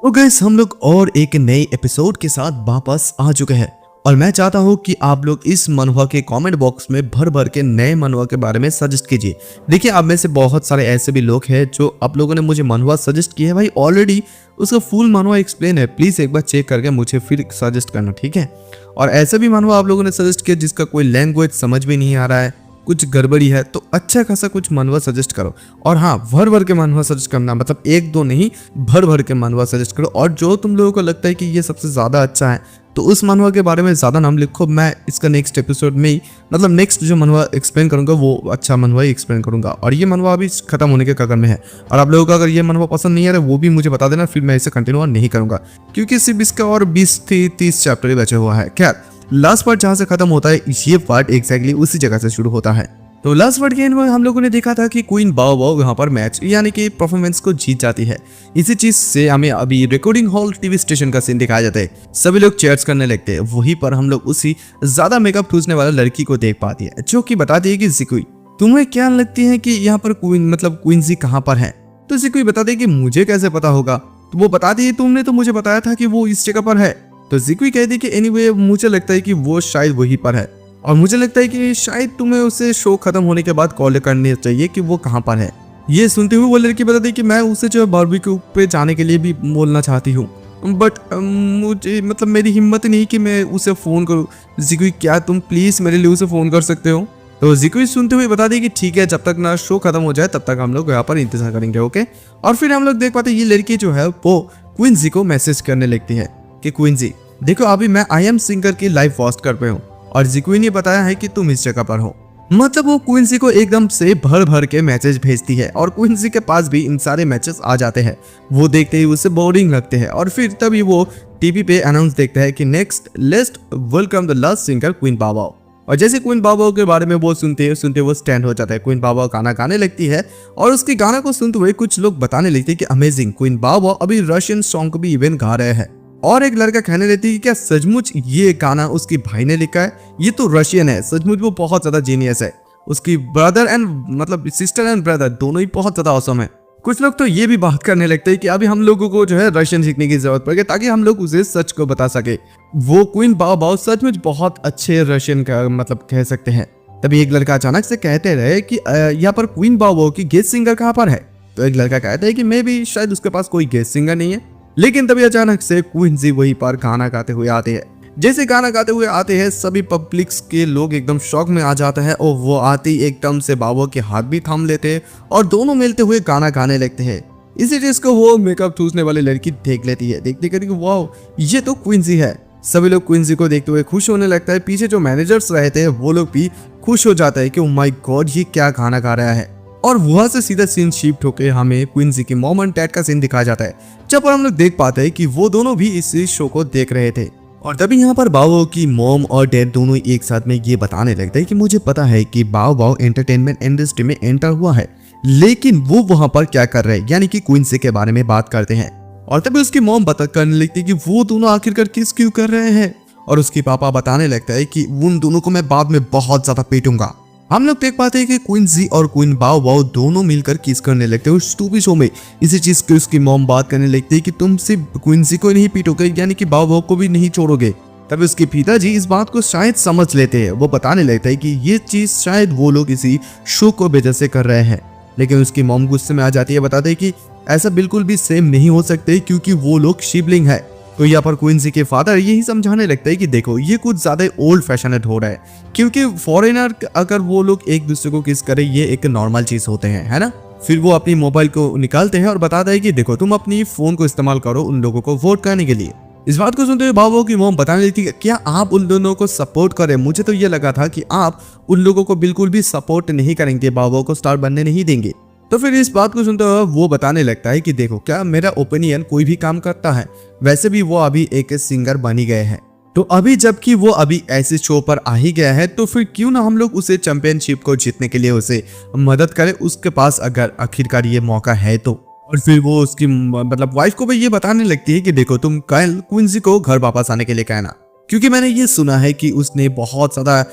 तो गाइस हम लोग और एक नए एपिसोड के साथ वापस आ चुके हैं और मैं चाहता हूं कि आप लोग इस मनहवा के कमेंट बॉक्स में भर भर के नए मनहवा के बारे में सजेस्ट कीजिए। देखिए आप में से बहुत सारे ऐसे भी लोग हैं जो आप लोगों ने मुझे मनहवा सजेस्ट किया है भाई ऑलरेडी उसका फुल मनहवा एक्सप्लेन है, प्लीज एक बार चेक करके मुझे फिर सजेस्ट करना, ठीक है। और ऐसे भी मनहवा आप लोगों ने सजेस्ट किया जिसका कोई लैंग्वेज समझ भी नहीं आ रहा है, कुछ गड़बड़ी है, तो अच्छा खासा कुछ मनहवा सजेस्ट करो। और हाँ, भर भर के मनहवा सजेस्ट करना, मतलब एक दो नहीं, भर भर के मनहवा सजेस्ट करो। और जो तुम लोगों को लगता है कि ये सबसे ज्यादा अच्छा है तो उस मनहवा के बारे में ज्यादा नाम लिखो। मैं इसका नेक्स्ट एपिसोड में ही, मतलब नेक्स्ट जो मनहवा एक्सप्लेन करूंगा वो अच्छा मनहवा ही एक्सप्लेन करूंगा। और ये मनहवा अभी खत्म होने के कगार में है और आप लोगों को अगर ये मनहवा पसंद नहीं आ रहा वो भी मुझे बता देना, फिर मैं इसे कंटिन्यू नहीं करूंगा क्योंकि सिर्फ इसका और 20-30 चैप्टर ही बचे हुआ है। खैर, लास्ट पार्ट जहां से खत्म होता है ये पार्ट एग्जैक्टली उसी जगह से शुरू होता है। तो लास्ट पार्ट के एंड में हम लोगों ने देखा था कि क्वीन बाओ बाओ यहाँ पर मैच यानी कि परफॉर्मेंस को जीत जाती है। इसी चीज से हमें अभी रिकॉर्डिंग हॉल टीवी स्टेशन का सीन दिखाया जाता है, सभी लोग चेयर्स करने लगते हैं। वहीं पर हम लोग उसी ज्यादा मेकअप ठूसने वाला लड़की को देख पाती है जो कि बताती है कि ज़िकुई तुम्हें क्या लगती है कि यहाँ पर क्वीन जी कहाँ पर है। तो ज़िकुई बताती है कि मुझे कैसे पता होगा। तो वो बताती है तुमने तो मुझे बताया था कि वो इस जगह पर है। तो ज़िकुई कहती है कि एनीवे मुझे लगता है कि वो शायद वहीं पर है और मुझे लगता है कि शायद तुम्हें उसे शो खत्म होने के बाद कॉल करनी चाहिए कि वो कहाँ पर है। ये सुनते हुए वो लड़की बताती है कि मैं उसे जो है बारबेक्यू पे जाने के लिए भी बोलना चाहती हूँ, बट मुझे मतलब मेरी हिम्मत नहीं कि मैं उसे फ़ोन करूँ। ज़िकुई क्या तुम प्लीज़ मेरे लिए उसे फ़ोन कर सकते हो। तो ज़िकुई सुनते हुए बता दी कि ठीक है, जब तक ना शो खत्म हो जाए तब तक हम लोग यहाँ पर इंतजार करेंगे, ओके। और फिर हम लोग देख पाते ये लड़की जो है वो क्वीन जी को मैसेज करने लगती है कि क्वीन जी देखो अभी मैं आई एम सिंगर की लाइव पोस्ट कर पे हूँ और ज़िकुई ने बताया है कि तुम इस जगह पर हो। मतलब वो क्वींसी को एकदम से भर भर के मैसेज भेजती है और क्वींसी के पास भी इन सारे मैसेज आ जाते हैं। वो देखते ही उसे बोरिंग लगते हैं और फिर तभी वो टीवी पे अनाउंस देखता है कि next let's welcome the last singer queen बाओ बाओ। और जैसे क्वीन बाओ बाओ के बारे में वो सुनते वो स्टैंड हो जाता है। क्वीन बाओ बाओ गाना गाने लगती है और उसके गाना को सुनते हुए कुछ लोग बताने लगते हैं कि अमेजिंग, क्वीन बाओ बाओ अभी रशियन सॉन्ग को भी इवन गा रहे हैं। और एक लड़का कहने लगती है कि क्या सचमुच ये गाना उसके भाई ने लिखा है, ये तो रशियन है, सचमुच वो बहुत ज्यादा जीनियस है। उसकी ब्रदर एंड मतलब सिस्टर एंड ब्रदर दोनों ही बहुत ज्यादा औसम है। कुछ लोग तो ये भी बात करने लगते हैं कि अभी हम लोगों को जो है रशियन सीखने की जरूरत पड़ेगी ताकि हम लोग उसे सच को बता सके। वो क्वीन बाओ बाओ सचमुच बहुत अच्छे रशियन का मतलब कह सकते हैं। तभी एक लड़का अचानक से कहते रहे कि यहाँ पर क्वीन बाओ बाओ की गेस्ट सिंगर कहाँ पर है। तो एक लड़का कहता है कि मे भी शायद उसके पास कोई गेस्ट सिंगर नहीं है। लेकिन तभी अचानक से क्वीन जी वहीं पर गाना गाते हुए आते हैं। जैसे गाना गाते हुए आते हैं सभी पब्लिक्स के लोग एकदम शॉक में आ जाते हैं और वो आते ही एकदम से बाबा के हाथ भी थाम लेते हैं और दोनों मिलते हुए गाना गाने लगते हैं। इसी चीज को वो मेकअप ठूसने वाली लड़की देख लेती है, देखते करके वाओ ये तो क्वीन जी है। सभी लोग क्वीन जी को देखते हुए खुश होने लगता है। पीछे जो मैनेजर्स रहते हैं वो लोग भी खुश हो जाता है कि ओ माय गॉड ये क्या गाना गा रहा है। और वहां से सीधा सीन शिफ्ट होकर हमें क्वीन जी के मॉम एंड डैड का सीन दिखाया जाता है, जब पर हम लोग देख पाते हैं कि वो दोनों भी इस शो को देख रहे थे। और तभी यहाँ पर बाओ की मॉम और डैड दोनों एक साथ में ये बताने लगते हैं कि मुझे पता है कि बाओ बाओ एंटरटेनमेंट इंडस्ट्री में एंटर हुआ है, लेकिन वो वहां पर क्या कर रहे हैं, यानी कि क्वीन जी के बारे में बात करते हैं। और तभी उसकी मॉम बता करने लगती है कि वो दोनों आखिरकार किस क्यों कर रहे हैं। और उसकी पापा बताने लगता है कि उन दोनों को मैं बाद में बहुत ज्यादा पीटूंगा। हम लोग देख पाते हैं कि क्वीन जी और क्वीन बाओ बाओ दोनों मिलकर किस करने लगते हैं उस टूबी शो में। इसी चीज की उसकी मॉम बात करने लगती है कि तुम सिर्फ क्वीन जी को नहीं पीटोगे, यानी कि बाओ बाओ को भी नहीं छोड़ोगे। तभी उसके पिताजी इस बात को शायद समझ लेते हैं। वो बताने लगता है कि ये चीज शायद वो लोग इसी शो को वजह से कर रहे हैं। लेकिन उसकी मॉम गुस्से में आ जाती है, बताते हैं कि ऐसा बिल्कुल भी सेम नहीं हो सकते क्योंकि वो लोग शिवलिंग है। तो यहाँ पर क्वीन जी के फादर यही समझाने लगता है कि देखो ये कुछ ज्यादा ओल्ड फैशनेड हो रहा है, क्योंकि फॉरेनर अगर वो लोग एक दूसरे को किस करे ये एक नॉर्मल चीज होते हैं, है ना। फिर वो अपनी मोबाइल को निकालते हैं और बताता है कि देखो तुम अपनी फोन को इस्तेमाल करो उन लोगों को वोट करने के लिए। इस बात को सुनते हुए बाबू की मॉम बताने लगती है क्या आप उन दोनों को सपोर्ट करें, मुझे तो ये लगा था कि आप उन लोगों को बिल्कुल भी सपोर्ट नहीं करेंगे, बाबू को स्टार बनने नहीं देंगे। तो फिर इस बात को सुनते हुए वो बताने लगता है कि देखो क्या मेरा ओपिनियन कोई भी काम करता है, वैसे भी वो अभी एक सिंगर बन ही गए हैं, तो अभी जबकि वो अभी ऐसे शो पर आ ही गया है तो फिर क्यों ना हम लोग उसे चैंपियनशिप को जीतने के लिए उसे मदद करें, उसके पास अगर आखिरकार ये मौका है तो। और फिर वो उसकी मतलब वाइफ को भी ये बताने लगती है कि देखो तुम कल क्वींसी को घर वापस आने के लिए कहना, क्योंकि मैंने ये सुना है कि उसने बहुत ज्यादा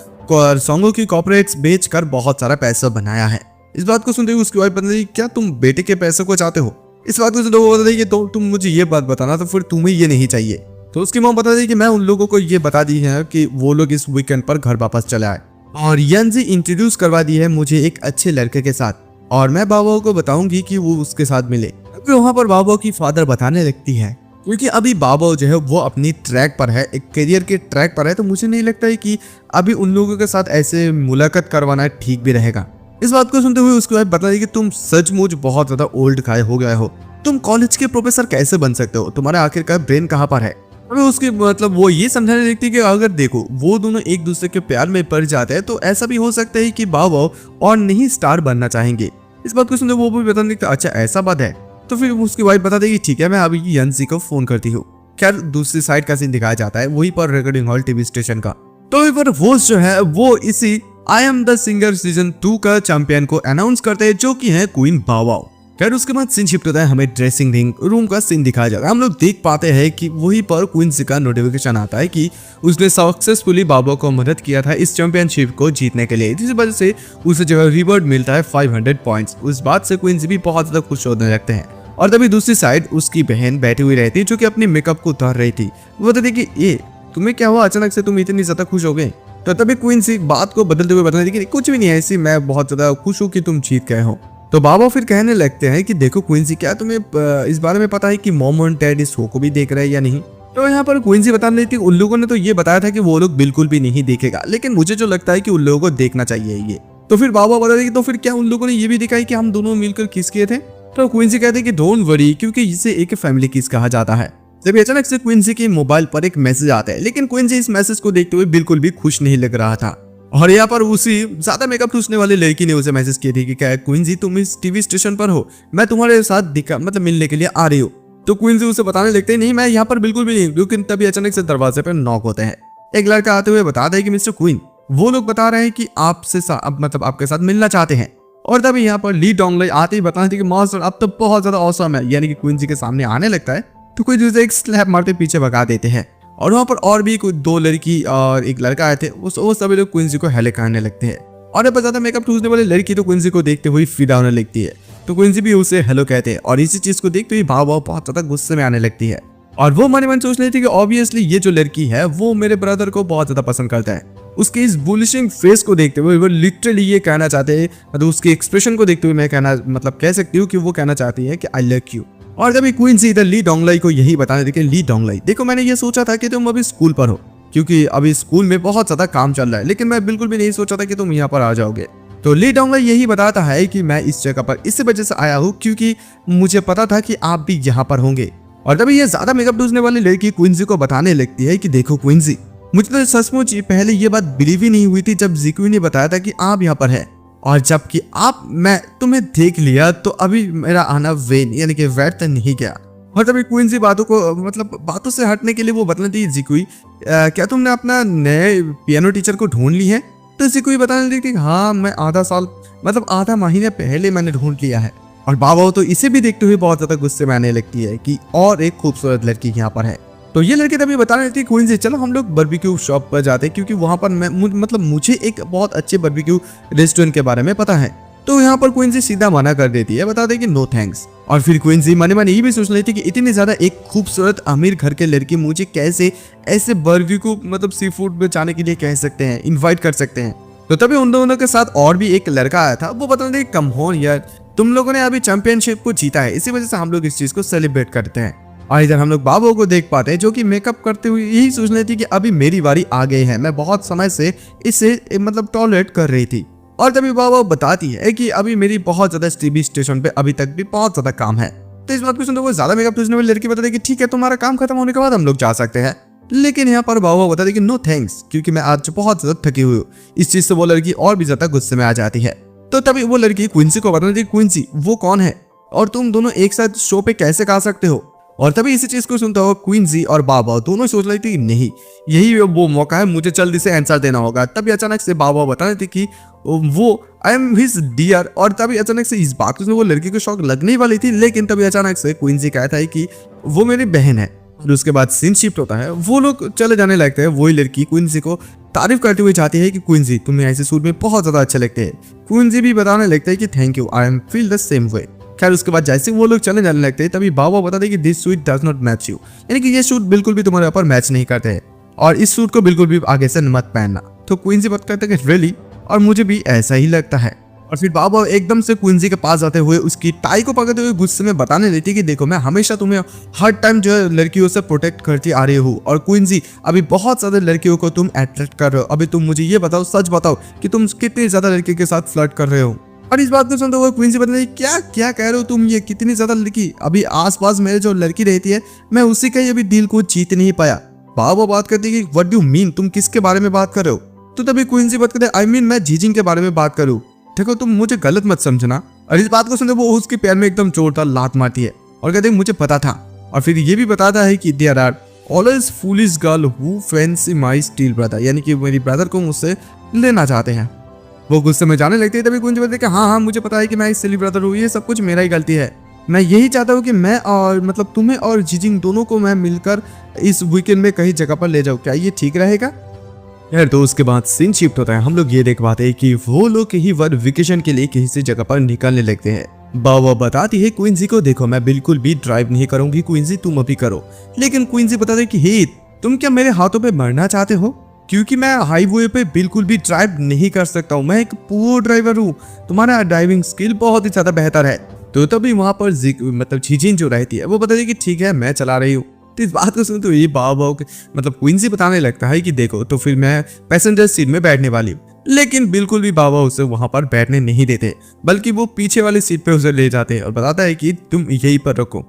सॉन्गों की कॉपीराइट्स बेचकर बहुत सारा पैसा बनाया है। इस बात को सुनते हुए उसकी वाइफ बताती है क्या तुम बेटे के पैसे को चाहते हो, इस बात को सुनते वो बताती है कि तुम मुझे ये बात बताना, तो फिर तुम्हें ये नहीं चाहिए। तो उसकी मॉम बताती है कि मैं उन लोगों को ये बता दी है कि वो लोग इस वीकेंड पर घर वापस चले आए, और यंजी इंट्रोड्यूस करवा दी है मुझे एक अच्छे लड़के के साथ, और मैं बाबा को बताऊंगी कि वो उसके साथ मिले। फिर वहाँ पर बाबा की फादर बताने लगती है क्योंकि अभी बाबा जो है वो अपनी ट्रैक पर है, एक करियर के ट्रैक पर है, तो मुझे नहीं लगता है कि अभी उन लोगों के साथ ऐसे मुलाकात करवाना ठीक भी रहेगा। इस बात को सुनते हुए उसके बाद बता दी कि तुम सचमुच बहुत ज्यादा ओल्ड खाए हो गए हो, तुम कॉलेज के प्रोफेसर कैसे बन सकते हो, तुम्हारा आखिरकार ब्रेन कहाँ पर है। अभी उसकी मतलब वो ये समझाने लगती है कि अगर देखो वो दोनों एक दूसरे के प्यार में पड़ जाते हैं तो ऐसा भी हो सकता है कि बाबा और नहीं स्टार बनना चाहेंगे। इस बात को सुनते वो भी बताने लगता अच्छा ऐसा बात है। तो फिर उसकी वाइफ बता देगी ठीक है मैं अभी यंसी को फोन करती हूँ। खैर दूसरी साइड का सीन दिखाया जाता है वहीं पर रिकॉर्डिंग हॉल टीवी स्टेशन का। तो एक बार वो जो है वो इसी I am the singer season 2 का चैंपियन को अनाउंस करते हैं जो कि है क्वीन बावा। खैर उसके बाद सीन शिफ्ट होता है, हमें ड्रेसिंग रूम का सीन दिखाया जाता है। हम लोग देख पाते हैं कि वहीं पर क्वींसी का नोटिफिकेशन आता है कि उसने सक्सेसफुली बाबा को मदद किया था इस चैंपियनशिप को जीतने के लिए, जिस वजह से उसे जो है रिवॉर्ड मिलता है 500 पॉइंट्स। उस बात से क्वींसी भी बहुत ज्यादा खुश होने लगते हैं। और तभी दूसरी साइड उसकी बहन बैठी हुई रहती है जो कि अपनी मेकअप को उतार रही थी। वो बताती कि ये तुम्हें क्या हुआ, अचानक से तुम इतनी ज्यादा खुश हो गए। तो तभी क्वींसी बात को बदलते हुए बताती कि कुछ भी नहीं है ऐसी, मैं बहुत ज्यादा खुश हूँ कि तुम जीत गए हो। तो बाबा फिर कहने लगते हैं कि देखो क्वींसी क्या तुम्हें इस बारे में पता है कि मॉम और डैड इस शो को भी देख रहे हैं या नहीं। तो यहाँ पर क्वींसी बताने लगती है उन लोगों ने तो ये बताया था कि वो लोग बिल्कुल भी नहीं देखेगा, लेकिन मुझे जो लगता है कि उन लोगों को देखना चाहिए ये। तो फिर बाबा बताते कि तो फिर क्या उन लोगों ने ये भी दिखाई कि हम दोनों मिलकर किस किए थे। तो क्वींसी कहते हैं कि डोंट वरी क्योंकि इसे एक फैमिली किस कहा जाता है। जब अचानक से क्वींसी के मोबाइल पर एक मैसेज आता है, लेकिन क्वींसी इस मैसेज को देखते हुए बिल्कुल भी खुश नहीं लग रहा था। और यहाँ पर उसी ज्यादा मेकअप ठूसने वाली लड़की ने उसे मैसेज किया थी कि क्या क्वींसी तुम इस टीवी स्टेशन पर हो, मैं तुम्हारे साथ मिलने के लिए आ रही हूँ। तो क्वींसी उसे बताने लगते नहीं मैं यहाँ पर बिल्कुल भी नहीं, लेकिन तभी अचानक से दरवाजे पर नॉक होते हैं। एक लड़का आते हुए बताता है कि मिस्टर क्वीन वो लोग बता रहे हैं कि आपसे आपके साथ मिलना चाहते हैं। और तभी यहाँ पर ली डोंगले आते ही बताते थे कि मास्टर अब तो बहुत ज्यादा औसम है, यानी कि क्वींसी के सामने आने लगता है तो कोई दूसरे एक स्लैप मारते पीछे भगा देते हैं। और वहाँ पर और भी कुछ 2 लड़की और एक लड़का आए थे, वो सभी लोग क्वींसी को हेले करने लगते हैं। और अब ज्यादा मेकअप ठूसने वाली लड़की तो क्वींसी को देखते हुए फिदा होने लगती है, तो क्वींसी भी उसे हेलो कहते हैं। और इसी चीज को देखते हुए भाव बहुत ज्यादा गुस्से में आने लगती है। और वो मन ही मन सोच लेती है कि ऑब्वियसली ये जो लड़की है वो मेरे ब्रदर को बहुत ज्यादा पसंद करता है। उसके इस बुलिशिंग फेस को देखते हुए वो लिटरली ये कहना चाहते हैं, मतलब उसके एक्सप्रेशन को देखते हुए मैं कह सकती हूँ कि वो कहना चाहती है कि आई लव यू। और जब क्वींसी इधर ली डोंगलाई को यही बताने लगी, ली डोंगलाई देखो मैंने ये सोचा था कि तुम अभी स्कूल पर हो क्योंकि अभी स्कूल में बहुत ज्यादा काम चल रहा है, लेकिन मैं बिल्कुल भी नहीं सोचा था कि तुम यहाँ पर आ जाओगे। तो ली डोंगलाई यही बताता है कि मैं इस जगह पर इस वजह से आया हूँ क्योंकि मुझे पता था कि आप भी यहाँ पर होंगे। और तभी ये ज्यादा मेकअप ठूसने वाली लड़की क्वींसी को बताने लगती है कि देखो क्वींसी मुझे तो सचमुच पहले ये बात बिलीव ही नहीं हुई थी जब जिक्वी ने बताया था कि आप यहाँ पर है, और जबकि मैं तुम्हें देख लिया तो अभी मेरा आना वेन यानी कि व्यर्थ नहीं गया। और तभी क्वींसी बातों से हटने के लिए वो बताती है जिक्वी क्या तुमने अपना नए पियानो टीचर को ढूंढ ली है। तो जिक्वी बताने लगती है हाँ मैं आधा महीने पहले मैंने ढूंढ लिया है। और बाबा तो इसे भी देखते हुए बहुत ज्यादा गुस्से में आने लगती है कि और एक खूबसूरत लड़की यहाँ पर है। तो ये लड़की तभी बताने लगती है क्वींसी चलो हम लोग बारबेक्यू शॉप पर जाते हैं क्योंकि वहां पर मुझे एक बहुत अच्छे बारबेक्यू रेस्टोरेंट के बारे में पता है। तो यहाँ पर क्वींसी सीधा मना कर देती है, बताते हैं कि नो थैंक्स। और फिर क्वींसी मन ये भी सोच लेती है कि इतनी ज्यादा एक खूबसूरत अमीर घर के लड़की मुझे कैसे ऐसे बारबेक्यू सी फूड में जाने के लिए कह सकते हैं, इन्वाइट कर सकते हैं। तो तभी उन दोनों के साथ और भी एक लड़का आया था, वो बताते हैं कम ऑन यार तुम लोगों ने अभी चैंपियनशिप को जीता है, इसी वजह से हम लोग इस चीज को सेलिब्रेट करते हैं। और इधर हम लोग बाबू को देख पाते हैं जो कि मेकअप करते हुए यही सोच रही थी कि अभी मेरी बारी आ गई है, मैं बहुत समय से इसे टॉलरेट कर रही थी। और तभी बाबा बताती है कि अभी मेरी बहुत ज्यादा टीवी स्टेशन पे अभी तक भी बहुत ज्यादा काम है। तो इस बात को सुनते हुए ज्यादा मेकअप ठूसने वाली लड़की बताती है कि ठीक है तुम्हारा काम खत्म होने के बाद हम लोग जा सकते हैं। लेकिन यहाँ पर बाबा बताते कि नो थैंक्स क्योंकि मैं आज बहुत ज्यादा थकी हुई हूँ। इस चीज से वो लड़की और भी ज्यादा गुस्से में आ जाती है। तो तभी वो लड़की क्वींसी को बताती है क्वींसी वो कौन है और तुम दोनों एक साथ शो पे कैसे गा सकते हो। और तभी इसी चीज को सुनता हुआ क्वींसी और बाबा दोनों सोच रही थी नहीं यही वो मौका है, मुझे जल्दी से आंसर देना होगा। तभी अचानक से बाबा बता रहे थे कि वो आई एम हिज डियर। और तभी अचानक से इस बात को वो लड़की को शौक लगने वाली थी, लेकिन तभी अचानक से क्वींसी कहता है कि वो मेरी बहन है। और उसके बाद सीन शिफ्ट होता है, वो लोग चले जाने लगते हैं। वही लड़की क्वींसी को तारीफ करते हुए चाहती है कि क्वींसी तुम्हें ऐसे सूट में बहुत ज्यादा अच्छे लगते हैं। क्वींसी भी बताने लगता है कि thank you, I am feel the same way. खैर उसके बाद जैसे वो लोग चले जाने लगते हैं तभी बाबा बताते हैं कि this suit does not match you, यानी कि ये सूट बिल्कुल भी तुम्हारे ऊपर मैच नहीं करते हैं और इस सूट को बिल्कुल भी आगे से मत पहनना। तो क्वींसी बात करते हैं कि रियली, और मुझे भी ऐसा ही लगता है। और फिर बाबा एकदम से क्वींसी के पास जाते हुए उसकी टाई को पकड़ते हुए गुस्से में बताने देती है कि देखो मैं हमेशा तुम्हें हर टाइम जो है लड़कियों से प्रोटेक्ट करती आ रही हूँ, और क्वींसी अभी बहुत ज्यादा लड़कियों को तुम अट्रैक्ट कर रहे हो। अभी तुम मुझे ये बताओ, सच बताओ कि तुम कितनी ज्यादा लड़की के साथ फ्लर्ट कर रहे हो। और इस बात को सुनते हुए क्वींसी बताती है क्या क्या कह रहे हो तुम, ये कितनी ज्यादा लड़की, अभी आसपास मेरे जो लड़की रहती है मैं उसी का अभी दिल को जीत नहीं पाया। बाबा बात करती है कि व्हाट डू मीन, तुम किसके बारे में बात कर रहे हो। तो तभी क्वींसी बात करते हैं आई मीन मैं जीजिंग के बारे में बात करूँ, देखो तुम मुझे गलत मत समझना। और इस बात को सुनते वो उसके पैर में एकदम जोरदार लात मारती है और कहते हैं मुझे पता था। और फिर ये भी बताता है कि there are always foolish girl who fancy my steel brother, यानी कि मेरी ब्रदर को मुझसे लेना चाहते हैं। वो गुस्से में जाने लगती है तभी क्वींसी बोलती है कि हाँ मुझे पता है कि मैं स्टील ब्रदर हूँ, ये सब कुछ मेरा ही गलती है। मैं यही चाहता हूँ कि मैं और मतलब तुम्हें और जीजिंग दोनों को मैं मिलकर इस वीकेंड में कहीं जगह पर ले जाऊँ, क्या ये ठीक रहेगा। यार तो उसके बाद सीन शिफ्ट होता है, हम लोग ये देख पाते हैं कि वो लोग कहीं वर वेकेशन के लिए किसी जगह पर निकलने लगते हैं। बाबा बताती है क्वींसी को देखो मैं बिल्कुल भी ड्राइव नहीं करूंगी क्वींसी, तुम अभी करो। लेकिन क्वींसी बताते है कि हे तुम क्या मेरे हाथों पे मरना चाहते हो, क्योंकि मैं हाईवे पे बिल्कुल भी ड्राइव नहीं कर सकता हूँ, मैं एक पुअर ड्राइवर हूँ, तुम्हारा ड्राइविंग स्किल बहुत ही ज्यादा बेहतर है। तो तभी वहां पर मतलब जीजिन जो रहती है वो बताती है कि ठीक है मैं चला रही हूँ। तो इस बात को सुन तो ये बाबा मतलब क्वींसी बताने लगता है कि देखो तो फिर मैं पैसेंजर सीट में बैठने वाली हूँ। लेकिन बिल्कुल भी बाबा उसे वहां पर बैठने नहीं देते, बल्कि वो पीछे वाली सीट पे उसे ले जाते हैं और बताता है कि तुम यहीं पर रखो।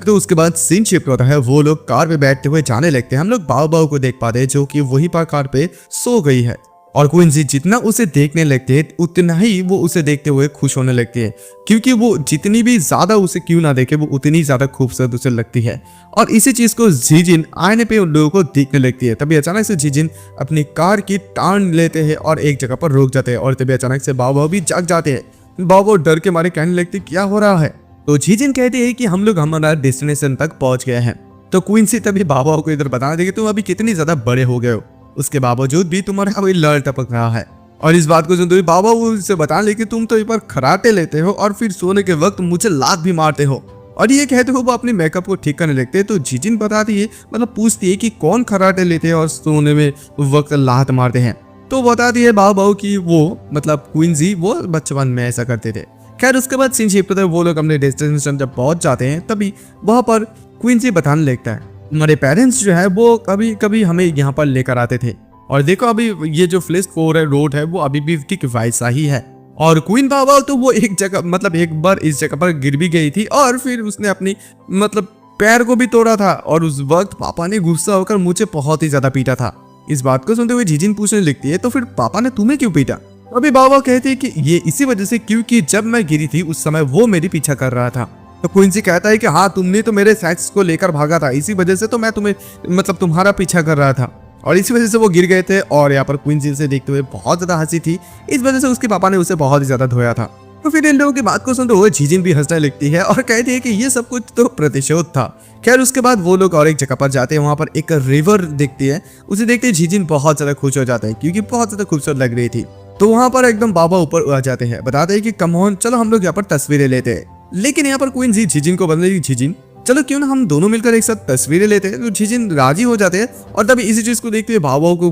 तो उसके बाद सीन शिफ्ट होता है, वो लोग कार पे बैठते हुए जाने लगते हैं। हम लोग बाबा को देख पाते हैं जो कि वहीं पर कार पे सो गई है। और क्वींसी जितना उसे देखने लगते हैं उतना ही वो उसे देखते हुए खुश होने लगती है, क्योंकि वो जितनी भी ज्यादा उसे क्यों ना देखे वो उतनी ज्यादा खूबसूरत उसे लगती है। और इसी चीज को जीजिन आईने पे उन लोगों को देखने लगती है। तभी अचानक से जीजिन अपनी कार की टार्न लेते हैं और एक जगह पर रुक जाते हैं, और तभी अचानक से बाबा भी जाग जाते हैं। बाबा डर के मारे कहने लगते क्या हो रहा है। तो जीजिन कहते हैं कि हम लोग हमारा डेस्टिनेशन तक पहुंच गए हैं। तो क्वींसी तभी बाबा को इधर बताने देगी तुम अभी कितनी ज्यादा बड़े हो गए हो, उसके बावजूद भी तुम्हारा अभी लड़ टपक रहा है। और इस बात को सुनते हुए बाबा उसे बताने लगे तुम तो एक बार खराटे लेते हो और फिर सोने के वक्त मुझे लात भी मारते हो। और ये कहते हो वो अपने मेकअप को ठीक करने लगते हैं। तो जीजिन बताती है मतलब पूछती है कि कौन खराटे लेते हैं और सोने में वक्त लात मारते हैं। तो बताती है बाबा की वो मतलब क्वींसी वो बचपन में ऐसा करते थे। खैर उसके बाद सीन शिफ्ट होता है, वो लोग अपने डेस्टिनेशन जब पहुंच जाते हैं तभी वहां पर क्वींसी बताने लगता है हमारे पेरेंट्स जो है वो कभी कभी हमें यहाँ पर लेकर आते थे, और देखो अभी ये जो फ्लिस्ट 4 है रोड है वो अभी भी ठीक वैसा ही है। और क्वीन बाबा तो वो एक जगह मतलब एक बार इस जगह पर गिर भी गई थी और फिर उसने अपनी मतलब पैर को भी तोड़ा था, और उस वक्त पापा ने गुस्सा होकर मुझे बहुत ही ज्यादा पीटा था। इस बात को सुनते हुए जीजिन पूछने लगती है तो फिर पापा ने तुम्हें क्यों पीटा। अभी बाबा कहते हैं कि ये इसी वजह से क्योंकि जब मैं गिरी थी उस समय वो मेरी पीछा कर रहा था। तो क्वींसी कहता है कि हाँ तुमने तो मेरे सेक्स को लेकर भागा था, इसी वजह से तो मैं तुम्हें मतलब तुम्हारा पीछा कर रहा था, और इसी वजह से वो गिर गए थे। और यहाँ पर क्वींसी से देखते हुए बहुत ज्यादा हंसी थी, इस वजह से उसके पापा ने उसे बहुत ही ज्यादा धोया था। तो फिर इन लोगों की बात को सुनते हुए जीजिन भी हंसने लगती है और कहती है कि ये सब कुछ तो प्रतिशोध था। खैर उसके बाद वो लोग और एक जगह पर जाते हैं, वहां पर एक रिवर दिखती है, उसे देखते ही जीजिन बहुत ज्यादा खुश हो जाता है क्योंकि बहुत ज्यादा खूबसूरत लग रही थी। तो वहां पर एकदम बाबा ऊपर आ जाते हैं, बताते हैं कि कम ऑन चलो हम लोग यहाँ पर तस्वीरें लेते हैं। लेकिन यहाँ पर क्वींसी जीजिन को बदलेगी, जीजिन चलो क्यों ना हम दोनों मिलकर एक साथ तस्वीरें लेते हैं। तो जीजिन राजी हो जाते हैं, और तभी इसी चीज को देखते हुए बाबा को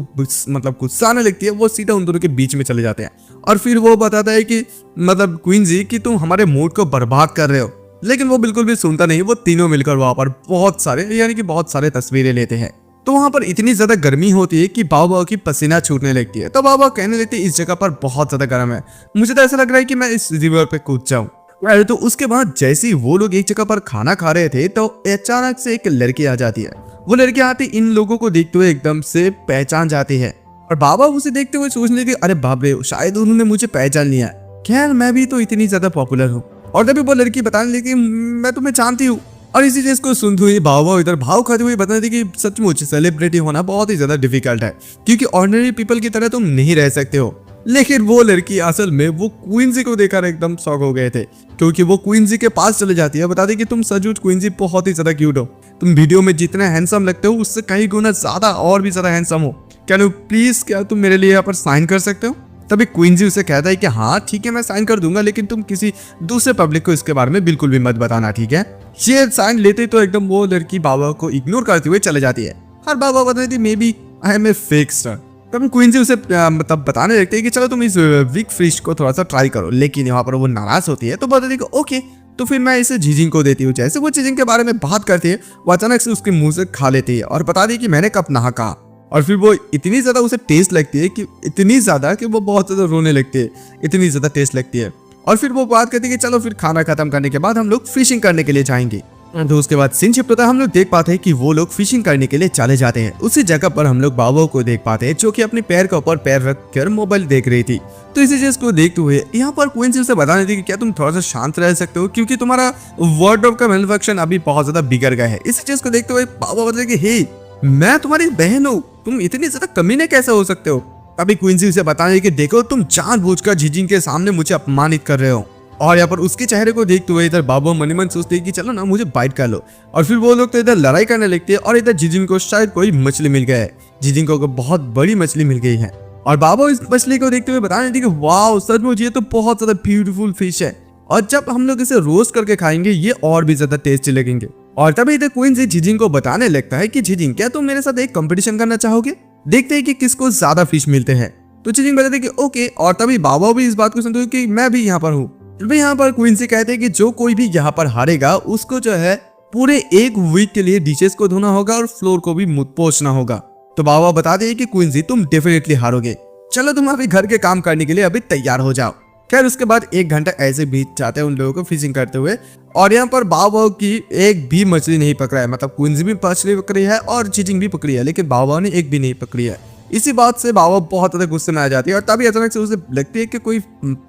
मतलब गुस्सा आने लगती है, वो सीधा उन दोनों के बीच में चले जाते हैं। और फिर वो बताता है कि मतलब क्वींसी कि तुम हमारे मूड को बर्बाद कर रहे हो, लेकिन वो बिल्कुल भी सुनता नहीं। वो तीनों मिलकर वहां पर बहुत सारे तस्वीरें लेते हैं। तो वहां पर इतनी ज्यादा गर्मी होती है कि बाबा की पसीना छूटने लगती है। तो बाबा कहने लगते हैं इस जगह पर बहुत ज्यादा गर्म है, मुझे तो ऐसा लग रहा है कि मैं इस रिवर पे कूद जाऊं। तो उसके बाद जैसे ही वो लोग एक जगह पर खाना खा रहे थे तो अचानक से एक लड़की आ जाती है। वो लड़की आती इन लोगों को देखते हुए एकदम से पहचान जाती है, और बाबा उसे देखते हुए सोचने लगे अरे बाप रे शायद उन्होंने मुझे पहचान लिया। खैर मैं भी तो इतनी ज्यादा पॉपुलर हूँ। और तभी वो लड़की बताने लगी मैं तुम्हें जानती हूँ। और इसी चीज को सुनते हुए बाबा इधर भाव खाते हुए बताते थे कि सचमुच सेलिब्रिटी होना बहुत ही ज्यादा डिफिकल्ट है, क्योंकि ऑर्डिनरी पीपल की तरह तुम नहीं रह सकते हो। लेकिन वो लड़की असल में वो क्वींसी को देखकर एकदम शॉक हो गए थे, क्योंकि वो क्वींसी के पास चले जाती है, बताती कि तुम सचमुच क्वींसी बहुत ही ज्यादा क्यूट हो, तुम वीडियो में जितने हैंडसम लगते हो उससे कई गुना ज्यादा और भी ज्यादा हैंडसम हो। क्या तुम प्लीज क्या तुम मेरे लिए यहाँ पर साइन कर सकते हो। तभी क्वींजी उसे कहता है कि हाँ ठीक है मैं साइन कर दूंगा, लेकिन तुम किसी दूसरे पब्लिक को इसके बारे में बिल्कुल भी मत बताना, ठीक है। ये साइन लेते तो एकदम वो लड़की बाबा को इग्नोर करते हुए चले जाती है और बाबा बता देती maybe I am a fake star. तब क्वींजी उसे मतलब बताने लगते हैं कि चलो तुम इस वीक फिश को थोड़ा सा ट्राई करो, लेकिन यहाँ पर वो नाराज होती है तो बताती है कि ओके तो फिर मैं इसे झिझिंग को देती हूँ। जैसे वो झिझिंग के बारे में बात करती है वो अचानक से उसके मुंह से खा लेती है और बता दी कि मैंने कब नहा कहा। और फिर वो इतनी ज्यादा उसे टेस्ट लगती है कि इतनी ज्यादा कि वो बहुत ज्यादा रोने लगती है, इतनी ज्यादा टेस्ट लगती है। और फिर वो बात करती है कि चलो फिर खाना खत्म करने के बाद हम लोग फिशिंग करने के लिए जाएंगे। तो उसके बाद सीन शिफ्ट होता है, हम लोग देख पाते हैं कि वो लोग फिशिंग करने के लिए चले जाते हैं। उसी जगह पर हम लोग बाबा को देख पाते हैं जो कि अपने पैर के ऊपर पैर रख कर मोबाइल देख रही थी। तो इसी चीज को देखते हुए यहाँ पर क्वींजी से बताने थी कि क्या तुम थोड़ा सा शांत रह सकते हो, क्योंकि तुम्हारा वार्डरोब का मैन्युफैक्चर अभी बहुत ज्यादा बिगड़ गया है। इसी चीज को देखते हुए बाबा बोलते कि हे मैं तुम्हारी बहन हूँ, तुम इतनी ज्यादा कमीने कैसे हो सकते हो। अभी क्वींजी उसे बताने कि देखो तुम जानबूझकर झिझिंग के सामने मुझे अपमानित कर रहे हो। और यहाँ पर उसके चेहरे को देखते हुए इधर बाबा मन ही मन सोचते हैं कि चलो ना मुझे बाइट कर लो। और फिर वो लोग तो इधर लड़ाई करने लगते हैं और इधर झिझिंग को शायद कोई मछली मिल गया है। झिझिंग को बहुत बड़ी मछली मिल गई है और बाबा इस मछली को देखते हुए बताने लगे कि वाह सचमुच ये तो बहुत ज्यादा ब्यूटीफुल फिश है और जब हम लोग इसे रोस्ट करके खाएंगे ये और भी ज्यादा टेस्टी लगेंगे। और तभी इधर क्वींजी झिझिंग को बताने लगता है कि झिझिंग क्या तुम मेरे साथ एक कंपटीशन करना चाहोगे, देखते हैं कि किसको ज्यादा फिश मिलते हैं। तो झिझिंग बताते हैं कि ओके। और तभी बाबा भी इस बात को सुनते हुए कि मैं भी यहाँ पर हूँ। यहाँ पर क्वींजी कहते हैं कि जो कोई भी यहाँ पर हारेगा उसको जो है पूरे एक वीक के लिए डिशेस को धोना होगा और फ्लोर को भी पोंछना होगा। तो बाबा बताते हैं कि क्वींजी तुम डेफिनेटली हारोगे, चलो तुम अभी घर के काम करने के लिए अभी तैयार हो जाओ। खैर उसके बाद 1 घंटा ऐसे बीत जाते हैं उन लोगों को फिशिंग करते हुए और यहाँ पर बाबा की एक भी मछली नहीं पकड़ा है। मतलब क्वींजी भी मछली पकड़ी है और झिझिंग भी पकड़ी है, लेकिन बाबा ने एक भी नहीं पकड़ी है। इसी बात से बाबा बहुत ज्यादा गुस्से में आ जाती है और तभी अचानक से उसे लगती है कि कोई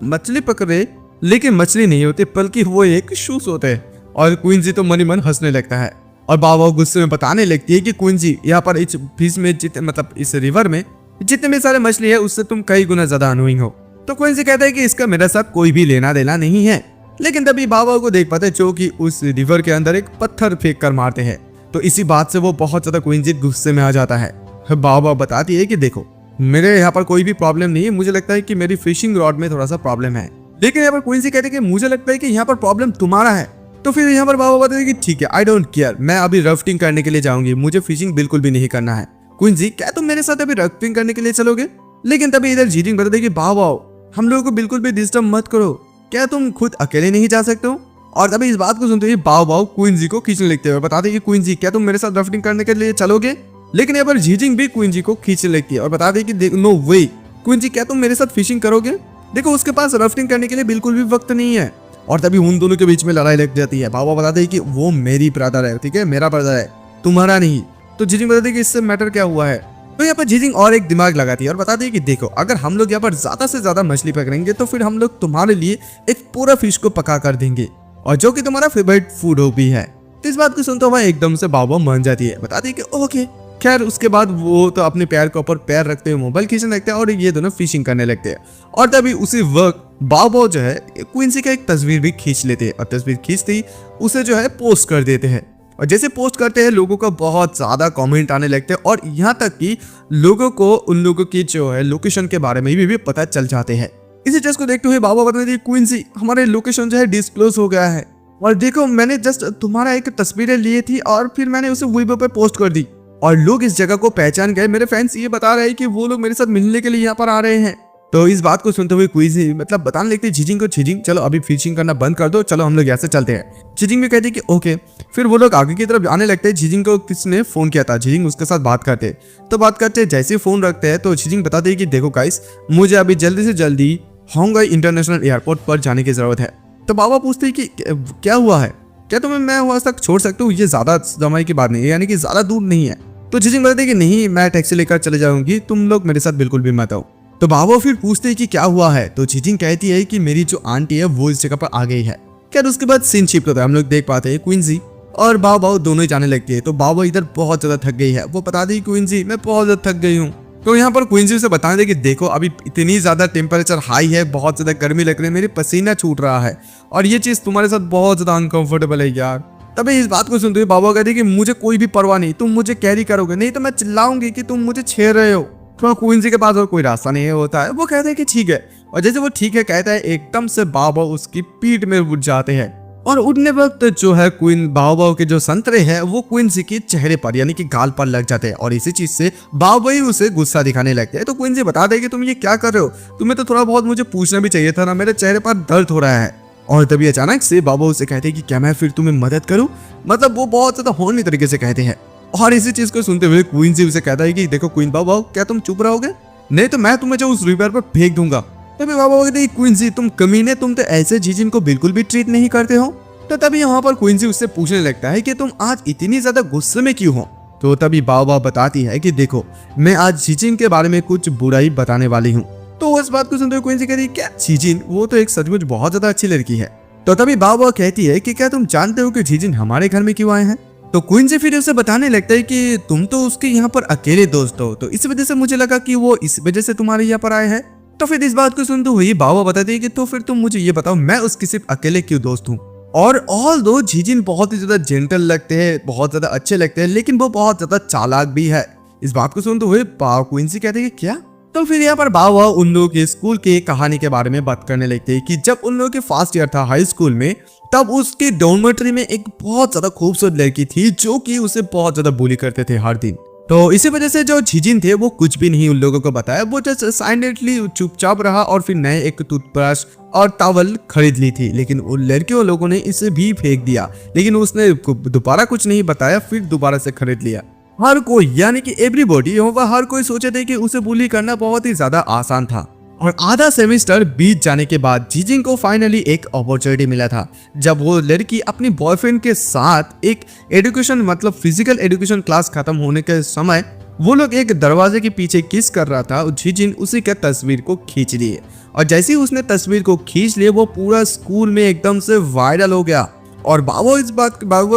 मछली पकड़े, लेकिन मछली नहीं होती बल्कि वो एक शूज होते हैं। और क्वींजी तो मन ही मन हंसने लगता है और बाबा गुस्से में बताने लगती है कि क्वींजी यहाँ पर इस फिश में मतलब इस रिवर में जितने भी सारे मछली है उससे तुम कई गुना ज्यादा अनोइंग हो। तो क्वींजी कहता है कि इसका मेरे साथ कोई भी लेना देना नहीं है। लेकिन तभी बाबा को देख पाते जो कि उस रिवर के अंदर एक पत्थर फेंक कर मारते हैं। तो इसी बात से वो बहुत ज्यादा क्वींजी गुस्से में आ जाता है। बाबा बताती है कि देखो मेरे यहाँ पर कोई भी प्रॉब्लम नहीं है, मुझे लगता है कि मेरी फिशिंग रॉड में थोड़ा सा प्रॉब्लम है। लेकिन यहाँ पर क्वींजी कहते हैं कि मुझे लगता है कि यहाँ पर प्रॉब्लम तुम्हारा है। तो फिर यहाँ पर बाबा बताते हैं कि ठीक है आई डोंट केयर, मैं अभी राफ्टिंग करने के लिए जाऊंगी, मुझे फिशिंग बिल्कुल भी नहीं करना है। क्वींजी क्या तुम मेरे साथ अभी राफ्टिंग करने के लिए चलोगे? लेकिन तभी इधर झिझिंग बताते हैं कि बाबा हम लोगों को बिल्कुल भी डिस्टर्ब मत करो, क्या तुम खुद अकेले नहीं जा सकते हो? और तभी इस बात को सुनते ही बाव क्वींजी को खींचने लगते हुए बताते हैं कि क्वींजी क्या तुम मेरे साथ राफ्टिंग करने के लिए चलोगे? लेकिन यहाँ पर झिझिंग भी क्वींजी को खींचने लगती है और बताते हैं कि नो वे क्वींजी क्या तुम मेरे साथ फिशिंग करोगे? देखो उसके पास राफ्टिंग करने के लिए बिल्कुल भी वक्त नहीं है। और तभी उन दोनों के बीच में लड़ाई लग जाती है। बाबा बताते हैं कि वो मेरी ब्रदर है, ठीक है मेरा ब्रदर है, तुम्हारा नहीं। तो झिझिंग बताती है कि इससे मैटर क्या हुआ है। तो यहाँ पर झिझिंग और एक दिमाग लगाती है और बताती है कि देखो अगर हम लोग यहाँ पर ज्यादा से ज्यादा मछली पकड़ेंगे तो फिर हम लोग तुम्हारे लिए एक पूरा फिश को पका कर देंगे और जो कि तुम्हारा फेवरेट फूड हो भी है। तो इस बात को सुनते हुए एकदम से बाबा मान जाती है, बताती है कि ओके। खैर उसके बाद वो तो अपने पैर के ऊपर पैर रखते हुए मोबाइल खींचने लगते हैं और ये दोनों फिशिंग करने लगते हैं। और तभी उसी वक्त बाबा जो है क्वींसी का एक तस्वीर भी खींच लेते हैं और तस्वीर खींचते ही उसे जो है पोस्ट कर देते हैं। और जैसे पोस्ट करते हैं लोगों का बहुत ज्यादा कमेंट आने लगते हैं और यहाँ तक कि लोगों को उन लोगों की जो है लोकेशन के बारे में भी पता चल जाते हैं। इसी चीज को देखते हुए बाबा बताते हैं क्वींसी हमारे लोकेशन जो है डिस्क्लोज हो गया है और देखो मैंने जस्ट तुम्हारा एक तस्वीरें ली थी और फिर मैंने उसे वेब पे पोस्ट कर दी और लोग इस जगह को पहचान गए। मेरे फैंस ये बता रहे हैं कि वो लोग मेरे साथ मिलने के लिए यहाँ पर आ रहे हैं। तो इस बात को सुनते हुए क्वींसी मतलब बताने लगती है झिझिंग को, झिझिंग चलो अभी फिशिंग करना बंद कर दो, चलो हम लोग यहाँ से चलते हैं। झिझिंग भी कहती है कि ओके। फिर वो लोग आगे की तरफ आने लगते हैं। झिझिंग को किसने फोन किया था, झिझिंग उसके साथ बात करते तो बात करते जैसे फोन रखते हैं तो झिझिंग बताते हैं कि देखो गाइस मुझे अभी जल्दी से जल्दी हांगकांग इंटरनेशनल एयरपोर्ट पर जाने की जरूरत है। तो बाबा पूछते हैं कि क्या हुआ है, क्या तुम्हें मैं वहां तक छोड़ सकता हूँ? ये ज्यादा समय की बात नहीं है, यानी कि ज्यादा दूर नहीं है। तो झिझिंग बताती है कि नहीं मैं टैक्सी लेकर चले जाऊंगी, तुम लोग मेरे साथ बिल्कुल भी मत आओ। तो बाबा फिर पूछते हैं कि क्या हुआ है। तो झिझिंग कहती है कि मेरी जो आंटी है वो इस जगह पर आ गई है। क्या उसके बाद सीन शिफ्ट होता है, हम लोग देख पाते हैं क्वींसी और बाबा दोनों ही जाने लगती है। तो बाबा इधर बहुत ज्यादा थक गई है, वो बताती है क्वींसी मैं बहुत ज्यादा थक गई हूँ। तो यहाँ पर क्वींसी से बताने दे कि देखो अभी इतनी ज्यादा टेम्परेचर हाई है, बहुत ज्यादा गर्मी लग रही है, मेरे पसीना छूट रहा है और ये चीज तुम्हारे साथ बहुत ज्यादा अनकंफर्टेबल है यार। तभी इस बात को सुनते हुए बाबा कहते हैं कि मुझे कोई भी परवाह नहीं, तुम मुझे कैरी करोगे, नहीं तो मैं चिल्लाऊंगी कि तुम मुझे छेड़ रहे हो। तो क्वींसी के पास और कोई रास्ता नहीं होता है। वो कहते हैं कि ठीक है, और जैसे वो ठीक है कहता है एकदम से बाओ उसकी पीठ में उठ जाते हैं और उठने वक्त जो है क्वीन बाओ के जो संतरे हैं वो क्वींसी के चेहरे पर यानी कि गाल पर लग जाते हैं और इसी चीज से बाओ ही उसे गुस्सा दिखाने लगते हैं। तो क्वींसी बता दे कि तुम ये क्या कर रहे हो, तुम्हें तो थोड़ा बहुत मुझे पूछना भी चाहिए था ना, मेरे चेहरे पर दर्द हो रहा है। और तभी अचानक से बाबा उसे कहते हैं कि क्या मैं फिर तुम्हें मदद करूं, मतलब वो बहुत ज्यादा होनी तरीके से कहते हैं। और इसी चीज को सुनते हुए क्वींसी उसे कहता है कि देखो क्वीन बाबा, क्या तुम चुप रहोगे, नहीं तो मैं तुम्हें जो उस रिवर पर फेंक दूंगा। तभी बाबा कहते हैं क्वींसी तुम कमीने, तुम तो ऐसे जीजिन को बिल्कुल भी ट्रीट नहीं करते हो। तो तभी यहाँ पर क्वींसी उससे पूछने लगता है कि तुम आज इतनी ज्यादा गुस्से में क्यों हो। तो तभी बाबा बताती है कि देखो मैं आज जीजिन के बारे में कुछ बुराई बताने वाली हूँ। तो इस बात को सुनते हुए क्वींसी कहती है क्या जीजिन, वो तो एक सचमुच बहुत ज्यादा अच्छी लड़की है। तो तभी बाबा कहती है कि क्या तुम जानते हो कि जीजिन हमारे घर में क्यों आए हैं। तो क्वींसी फिर उसे बताने लगता है कि तुम तो उसके यहाँ पर अकेले दोस्त हो, तो इस वजह से मुझे लगा कि वो इस वजह से तुम्हारे यहाँ पर आए हैं। तो फिर इस बात को सुनते हुए बाबा बताती है कि तो फिर तुम मुझे ये बताओ मैं उसकी सिर्फ अकेले क्यों दोस्त हूँ। और ऑल दो जीजिन बहुत ही ज्यादा जेंटल लगते हैं, बहुत ज्यादा अच्छे लगते हैं, लेकिन वो बहुत ज्यादा चालाक भी है। इस बात को सुनते हुए क्वींसी कहते हैं कि क्या। तो फिर यहाँ पर बाबा उन लोगों के स्कूल की कहानी के बारे में बात करने लगते हैं कि जब उन लोगों के फर्स्ट ईयर था हाई स्कूल में, तब उसके डॉर्मेटरी में एक बहुत ज्यादा खूबसूरत लड़की थी जो कि उसे बहुत ज्यादा बुली करते थे हर दिन। तो इसी वजह से जो जीजिन थे वो कुछ भी नहीं उन लोगों को बताया, वो जस्ट साइलेंटली चुपचाप रहा और फिर नए एक टूथब्रश और टॉवल खरीद ली थी। लेकिन उन लड़कियों लोगों ने इसे भी फेंक दिया, लेकिन उसने दोबारा कुछ नहीं बताया, फिर दोबारा से खरीद लिया। हर कोई यानी कि एवरीबॉडी हर कोई सोचे थे कि उसे बुली करना बहुत ही ज्यादा आसान था। और आधा सेमेस्टर बीत जाने के बाद जीजिन को फाइनली एक अपॉर्चुनिटी मिला था, जब वो लड़की अपनी बॉयफ्रेंड के साथ एक एजुकेशन मतलब फिजिकल एजुकेशन क्लास खत्म होने के समय वो लोग एक दरवाजे के पीछे किस कर रहा था। जीजिन उसी के तस्वीर को खींच लिए और जैसे ही उसने तस्वीर को खींच लिए वो पूरा स्कूल में एकदम से वायरल हो गया। और बाबा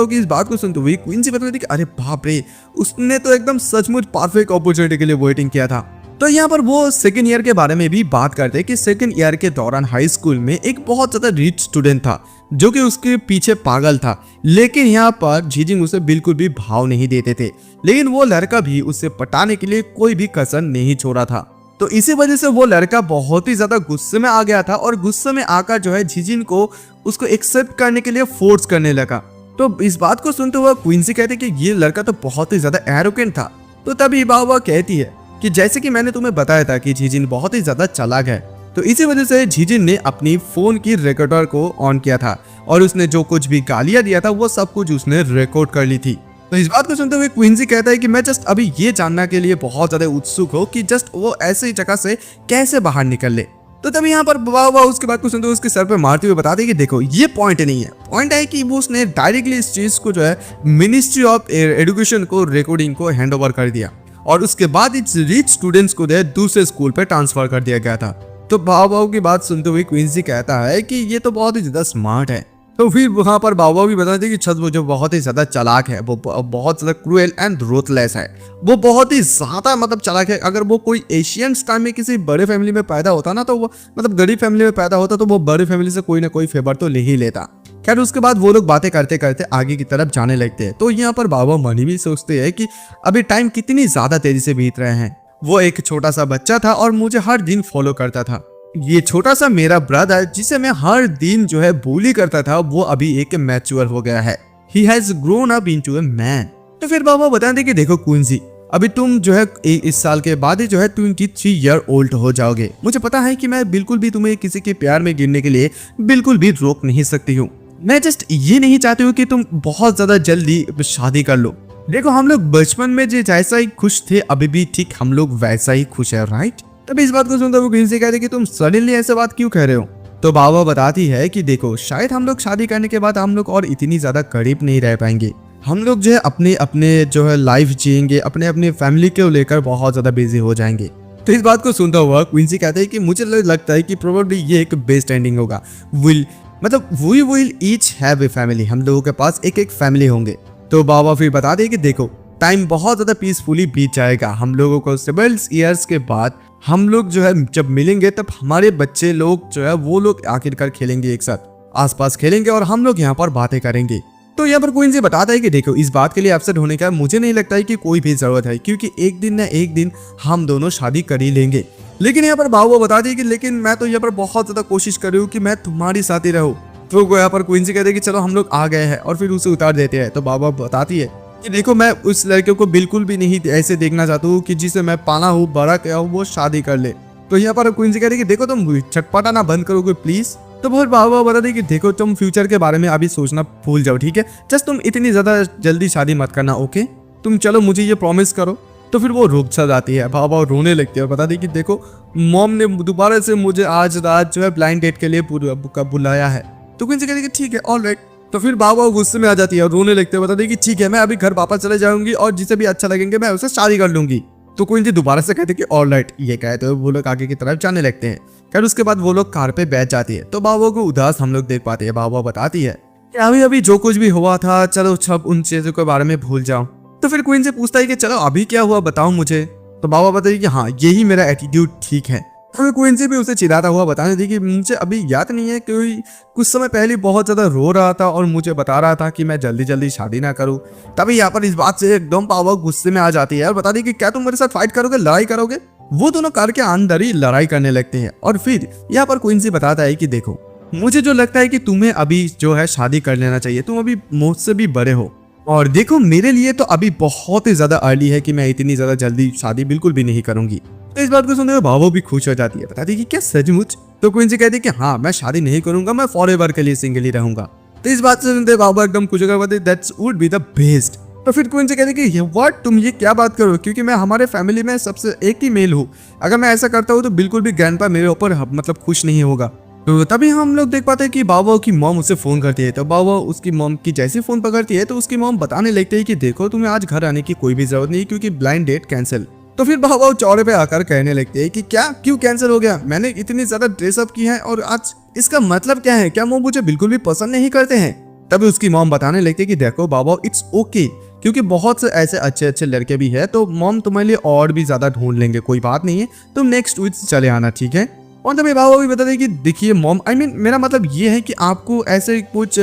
की इस बात को सुनते हुए क्वींसी बता रही थी कि अरे बाप रे, उसने तो एकदम सचमुच परफेक्ट अपॉर्चुनिटी के लिए वेटिंग किया था। तो यहाँ पर वो सेकेंड ईयर के बारे में भी बात करते हैं कि सेकेंड ईयर के दौरान हाई स्कूल में एक बहुत ज्यादा रिच स्टूडेंट था जो कि उसके पीछे पागल था, लेकिन यहाँ पर जीजिन उसे बिल्कुल भी भाव नहीं देते थे, लेकिन वो लड़का भी उसे पटाने के लिए कोई भी कसर नहीं छोड़ा था। तो इसी वजह से वो लड़का बहुत ही ज्यादा गुस्से में आ गया था और गुस्से में आकर जो है जीजिन को उसको एक्सेप्ट करने के लिए फोर्स करने लगा। तो इस बात को सुनते हुए क्वींसी कहती है कि ये लड़का तो बहुत ही ज्यादा एरोगेंट था। तो तभी बाबा कहती है कि जैसे कि मैंने तुम्हें बताया था कि जीजिन बहुत ही ज्यादा चालाक है, तो इसी वजह से जीजिन ने अपनी फोन की रिकॉर्डर को ऑन किया था और उसने जो कुछ भी गालियां दिया था वो सब कुछ उसने रिकॉर्ड कर ली थी। तो इस बात को सुनते हुए क्वींसी कहता है कि मैं जस्ट अभी ये जानने के लिए बहुत ज्यादा उत्सुक हूँ कि जस्ट वो ऐसी जगह से कैसे बाहर निकल ले। तो तभी यहाँ पर बाबा उसके बात को सुनते हुए उसके सर पे मारते हुए बताते कि देखो ये पॉइंट नहीं है, पॉइंट है कि वो उसने डायरेक्टली इस चीज को जो है मिनिस्ट्री ऑफ एजुकेशन को रिकॉर्डिंग को हैंड ओवर कर दिया और उसके बाद इस रिच स्टूडेंट्स को दूसरे स्कूल पे ट्रांसफर कर दिया गया था। तो बाबा की बात सुनते हुए क्वींसी कहता है कि ये तो बहुत ही ज्यादा स्मार्ट है। तो फिर वहां पर बाबा भी बताते कि छत वो जो बहुत ही ज्यादा चालाक है, वो बहुत ज्यादा क्रूएल एंड रूथलेस है, वो बहुत ही ज्यादा मतलब चालाक है। अगर वो कोई एशियन टाइम में किसी बड़े फैमिली में पैदा होता ना, तो वो मतलब गरीब फैमिली में पैदा होता तो वो बड़ी फैमिली से कोई ना कोई फेवर तो ले ही लेता। खैर उसके बाद वो लोग बातें करते करते आगे की तरफ जाने लगते हैं। तो यहाँ पर बाबा मनी भी सोचते हैं कि अभी टाइम कितनी ज्यादा तेजी से बीत रहे हैं। वो एक छोटा सा बच्चा था और मुझे हर दिन फॉलो करता था। ये छोटा सा मेरा ब्रदर जिसे मैं हर दिन जो है बुली करता था, वो अभी एक मैच्योर हो गया है। He has grown up into a man. तो फिर बाबा बताते कि देखो क्वींसी, अभी तुम जो है इस साल के बाद ही जो है 23 ईयर ओल्ड हो जाओगे। मुझे पता है कि मैं बिल्कुल भी तुम्हें किसी के प्यार में गिरने के लिए बिल्कुल भी रोक नहीं सकती हूँ। मैं जस्ट ये नहीं चाहती हूँ कि तुम बहुत ज्यादा जल्दी शादी कर लो। देखो हम लोग बचपन में जैसा ही खुश थे अभी भी ठीक हम लोग वैसा ही खुश है, राइट। तभी इस बात को सुनते हुए क्वींसी कहते कि तुम सडनली ऐसे बात क्यों कह रहे हो। तो बाबा बताती है कि देखो शायद हम लोग शादी करने के बाद हम लोग और इतनी ज्यादा करीब नहीं रह पाएंगे। हम लोग जो है अपने अपने जो है लाइफ जिएंगे, अपने अपने फैमिली को लेकर बहुत ज्यादा बिजी हो जाएंगे। तो इस बात को सुनता हुआ क्वींसी कहते हैं कि मुझे लगता है कि प्रोबेबली ये एक बेस्ट एंडिंग होगा। We will each have a family, हम लोगों के पास एक एक फैमिली होंगे। तो बाबा फिर बता दे कि देखो टाइम बहुत ज्यादा पीसफुली बीत जाएगा। हम लोगों को 7 इयर्स के बाद हम लोग जो है जब मिलेंगे तब हमारे बच्चे लोग जो है वो लोग आखिरकार खेलेंगे एक साथ, आसपास खेलेंगे और हम लोग यहाँ पर बातें करेंगे। तो यहाँ पर क्वींसी बताता है कि देखो इस बात के लिए अपसेट होने का मुझे नहीं लगता है कि कोई भी जरूरत है, क्योंकि एक दिन ना एक दिन हम दोनों शादी कर ही लेंगे। लेकिन यहाँ पर बाबा बताती है कि लेकिन मैं तो यहाँ पर बहुत ज्यादा कोशिश कर रही हूँ कि मैं तुम्हारी साथ ही रहूँ। तो यहाँ पर क्वींसी कहते हैं कि चलो हम लोग आ गए हैं, और फिर उसे उतार देते हैं। तो बाबा बताती है कि देखो मैं उस लड़के को बिल्कुल भी नहीं ऐसे देखना चाहता हूँ कि जिसे मैं पाला हूँ, बड़ा किया हूँ, वो शादी कर ले। तो यहाँ पर क्वींसी कहती है कि देखो तुम छटपटाना बंद करोगे प्लीज। तो बहुत बाबा बताते हैं कि देखो तुम फ्यूचर के बारे में अभी सोचना भूल जाओ, ठीक है, जस्ट तुम इतनी ज्यादा जल्दी शादी मत करना, ओके, तुम चलो मुझे ये प्रॉमिस करो। तो फिर वो रुक सा जाती है, बाबा रोने लगती है और बताती है कि देखो मॉम ने दोबारा से मुझे आज रात जो है ब्लाइंड डेट के लिए बुलाया है। तो क्वींसी कहती है कि ठीक है, ऑलराइट। तो फिर बाबा गुस्से में आ जाती है और रोने लगते हैं, बताती है कि ठीक है मैं अभी घर वापस चले जाऊंगी और जिसे भी अच्छा लगेंगे मैं उसे शादी कर लूंगी। तो क्वींसी दोबारा से कहते कि ऑलराइट, ये कहते हुए वो लोग आगे की तरफ जाने लगते हैं। खैर उसके बाद वो लोग कार पे बैठ जाती है। तो बाबा को उदास हम लोग देख पाते हैं। बाबा बताती है कि अभी अभी जो कुछ भी हुआ था चलो सब उन चीजों के बारे में भूल जाओ। तो फिर क्वीन से पूछता है कि चलो अभी क्या हुआ बताओ मुझे। तो बाबा बताइए कि हाँ यही मेरा एटीट्यूड ठीक है। फिर क्वीन से भी उसे चिढ़ाता हुआ बताने दी कि मुझे अभी याद नहीं है, क्योंकि कुछ समय पहले बहुत ज्यादा रो रहा था और मुझे बता रहा था कि मैं जल्दी जल्दी शादी ना करूं। तभी यहाँ पर इस बात से एकदम बाबा गुस्से में आ जाती है और बता दी कि क्या तुम मेरे साथ फाइट करोगे, लड़ाई करोगे। वो दोनों कार के अंदर ही लड़ाई करने लगते हैं। और फिर यहाँ पर क्वींसी बताता है कि देखो मुझे जो लगता है कि तुम्हें अभी जो है शादी कर लेना चाहिए, तुम अभी मुझसे भी बड़े हो, और देखो मेरे लिए तो अभी बहुत ही ज्यादा अर्ली है कि मैं इतनी ज्यादा जल्दी शादी बिल्कुल भी नहीं करूंगी। तो इस बात को सुनते हुए बाबा भी खुश हो जाती है, बताती है कि क्या सचमुच। तो क्वींसी कहती है कि हाँ मैं शादी नहीं करूंगा, मैं फॉरएवर के लिए सिंगल ही रहूंगा। तो इस बात से सुनते बाबा एकदम खुश होकर बताते that's would be the best. तो फिर क्वींसी कहती है कि व्हाट, तुम ये क्या बात करो, क्योंकि मैं हमारे फैमिली में सबसे एक ही मेल हूँ, अगर मैं ऐसा करता हूँ तो बिल्कुल भी ग्रैंडपा मेरे ऊपर मतलब खुश नहीं होगा। तो तभी हम लोग देख पाते हैं कि बाबा की मॉम उसे फोन करती है। तो बाबा उसकी मॉम की जैसी फोन पकड़ती है तो उसकी मॉम बताने लगती है कि देखो तुम्हें आज घर आने की कोई भी जरूरत नहीं, क्योंकि ब्लाइंड डेट कैंसिल। तो फिर बाबा चौड़े पे आकर कहने लगते हैं कि क्या क्यों कैंसिल हो गया, मैंने इतनी ज्यादा ड्रेसअप की है और आज इसका मतलब क्या है, क्या वो मुझे बिल्कुल भी पसंद नहीं करते हैं। तभी उसकी मॉम बताने लगती है कि देखो बाबा इट्स ओके, क्योंकि बहुत से ऐसे अच्छे अच्छे लड़के भी है, तो मॉम तुम्हारे लिए और भी ज्यादा ढूंढ लेंगे, कोई बात नहीं है, तुम नेक्स्ट वीक चले आना, ठीक है। और तभी बाबा भी बता दें कि देखिए मॉम, मेरा मतलब ये है कि आपको ऐसे कुछ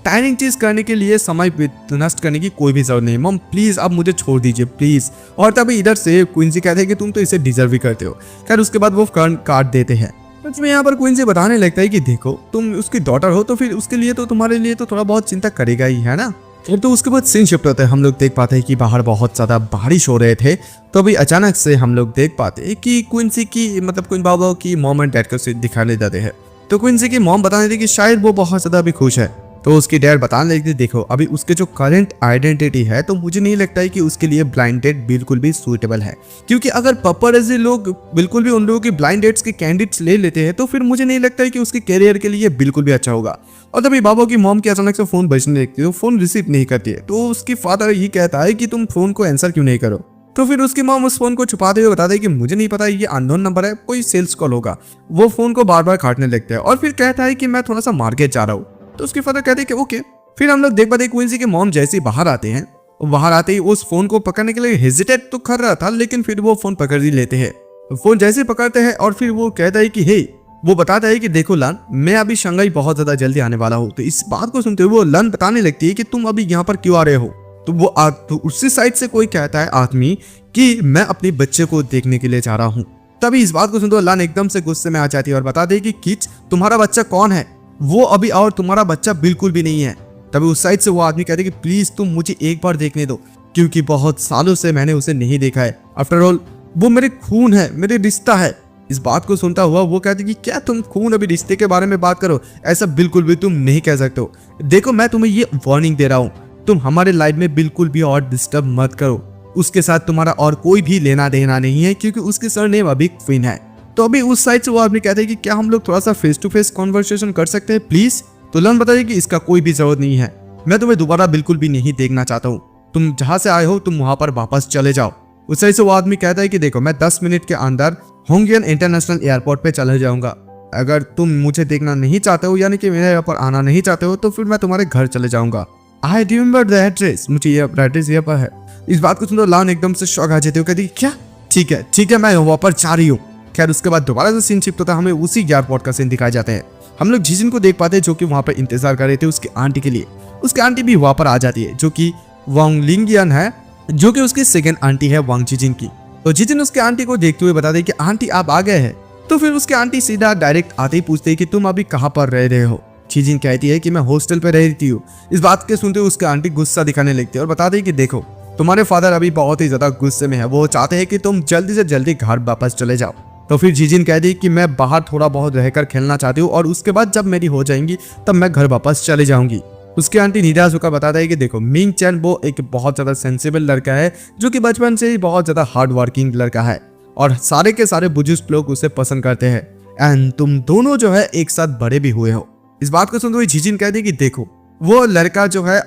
टायरिंग चीज करने के लिए समय नष्ट करने की कोई भी जरूरत नहीं। मॉम प्लीज आप मुझे छोड़ दीजिए प्लीज। और तभी इधर से क्वींसी कहते हैं कि तुम तो इसे डिजर्व भी करते हो। खैर उसके बाद वो कर्न काट देते हैं। तो यहाँ पर क्वींसी बताने लगता है कि देखो तुम उसकी डॉटर हो, तो फिर उसके लिए तो तुम्हारे लिए तो थोड़ा बहुत चिंता करेगा ही, है ना। फिर तो उसके बाद सीन शिफ्ट होता है। हम लोग देख पाते हैं कि बाहर बहुत ज्यादा बारिश हो रहे थे। तो अभी अचानक से हम लोग देख पाते हैं कि क्वींसी की मतलब क्वीन बाबा की मॉम एंड डैड को दिखाने जाते हैं। तो क्वींसी की मॉम बताने थे कि शायद वो बहुत ज्यादा अभी खुश है। तो उसकी डैड बताने लगे देखो अभी उसके जो करंट आइडेंटिटी है, तो मुझे नहीं लगता है कि उसके लिए ब्लाइंड डेट बिल्कुल भी सूटेबल है, क्योंकि अगर पप्परजी लोग बिल्कुल भी उन लोगों की ब्लाइंड डेट्स के कैंडिडेट्स ले लेते हैं तो फिर मुझे नहीं लगता है कि उसके करियर के लिए बिल्कुल भी अच्छा होगा। और तभी बाबा की मॉम के अचानक से फोन बजने लगती है, फोन रिसीव नहीं करती है। तो उसकी फादर ये कहता है कि तुम फोन को आंसर क्यों नहीं करो। तो फिर उसकी मॉम उस फोन को छुपाते हुए बताते हैं कि मुझे नहीं पता, ये अननोन नंबर है, कोई सेल्स कॉल होगा। वो फोन को बार बार काटने लगता है और फिर कहता है कि मैं थोड़ा सा मार्केट जा रहा हूँ। तो उसके फादर कहते हैं कि ओके। फिर हम लोग देख पाते हैं क्वींसी के मॉम जैसे ही बाहर आते हैं, बाहर आते ही उस फोन को पकड़ने के लिए हेजिटेट तो कर रहा था, लेकिन फिर वो फोन पकड़ ही लेते हैं। फोन जैसे पकड़ते हैं और फिर वो कहता है कि हे, वो बताता है कि देखो लन, मैं अभी शंघाई बहुत ज्यादा जल्दी आने वाला हूँ। तो इस बात को सुनते हुए वो लन बताने लगती है कि तुम अभी यहाँ पर क्यों आ रहे हो। तो वो तो उसी साइड से कोई कहता है आदमी कि मैं अपने बच्चे को देखने के लिए जा रहा हूँ। तभी इस बात को सुनते हुए लन एकदम से गुस्से में आ जाती है और बता दे कि किच तुम्हारा बच्चा कौन है, वो अभी और तुम्हारा बच्चा बिल्कुल भी नहीं है। तभी उस साइड से वो आदमी कहते कि प्लीज तुम मुझे एक बार देखने दो, क्योंकि बहुत सालों से मैंने उसे नहीं देखा है। आफ्टर ऑल वो मेरे खून है, मेरे रिश्ता है। इस बात को सुनता हुआ वो कहते कि क्या तुम खून अभी रिश्ते के बारे में बात करो, ऐसा बिल्कुल भी तुम नहीं कह सकते हो। देखो मैं तुम्हें ये वार्निंग दे रहा हूँ, तुम हमारे लाइफ में बिल्कुल भी और डिस्टर्ब मत करो। उसके साथ तुम्हारा और कोई भी लेना देना नहीं है, क्योंकि उसके सरनेम अभी क्वीन है। तो अभी उस साइड से वो आदमी कहते हैं कि क्या हम लोग थोड़ा सा फेस टू फेस कॉन्वर्सेशन कर सकते हैं प्लीज। तो लन बताइए कि इसका कोई भी जरूरत नहीं है, मैं तुम्हें दोबारा बिल्कुल भी नहीं देखना चाहता हूँ, तुम जहां से आए हो तुम वहां पर वापस चले जाओ। उस साइड से वो आदमी कहता है कि देखो मैं 10 मिनट के अंदर होंगियन इंटरनेशनल एयरपोर्ट पे चले जाऊंगा। अगर तुम मुझे देखना नहीं चाहते हो, यानी कि मेरे यहाँ पर आना नहीं चाहते हो, तो फिर मैं तुम्हारे घर चले जाऊंगा। आई रिमेंबर द एड्रेस, मुझे ये एड्रेस यहाँ पर है। इस बात को सुनकर लान एकदम से शॉक आ जाती है, कहती क्या ठीक है मैं वहां पर जा रही हूँ। खैर उसके बाद दोबारा से सीन शिफ्ट होता है, हमें उसी एयरपोर्ट का सीन दिखाया जाता है। हम लोग जिजिन को देख पाते हैं जो कि वहां पर इंतजार कर रहे थे उसकी आंटी के लिए। उसकी आंटी भी वहां पर आ जाती है, जो कि वांग लिंगियन है, जो कि उसकी सेकंड आंटी है वांग जीजिन की। तो जीजिन उसके आंटी को देखते हुए बता दे कि आंटी आप आ गए हैं। तो फिर उसके आंटी सीधा डायरेक्ट आते ही पूछते हैं कि तुम अभी कहाँ पर रह रहे हो। जीजिन कहती है कि मैं हॉस्टल पे रहती हूँ। इस बात के सुनते हुए उसके आंटी गुस्सा दिखाने लगती है और बता दे कि देखो तुम्हारे फादर अभी बहुत ही ज्यादा गुस्से में है, वो चाहते हैं कि तुम जल्दी से जल्दी घर वापस चले जाओ। तो फिर जीजिन कहती है कि मैं बाहर थोड़ा बहुत रहकर खेलना चाहती हूँ और उसके बाद जब मेरी हो जाएंगी तब मैं घर वापस चले जाऊंगी। उसकी आंटी निराश होकर बताता है कि देखो मिंग चैन वो एक बहुत ज्यादा सेंसिबल लड़का है, जो कि बचपन से ही बहुत ज्यादा हार्ड वर्किंग लड़का है और सारे के सारे बुजुर्ग लोग उसे पसंद करते हैं। एंड तुम दोनों जो है एक साथ बड़े भी हुए हो। इस बात को सुनते हुए जीजिन कहती है कि देखो वो लड़का जो है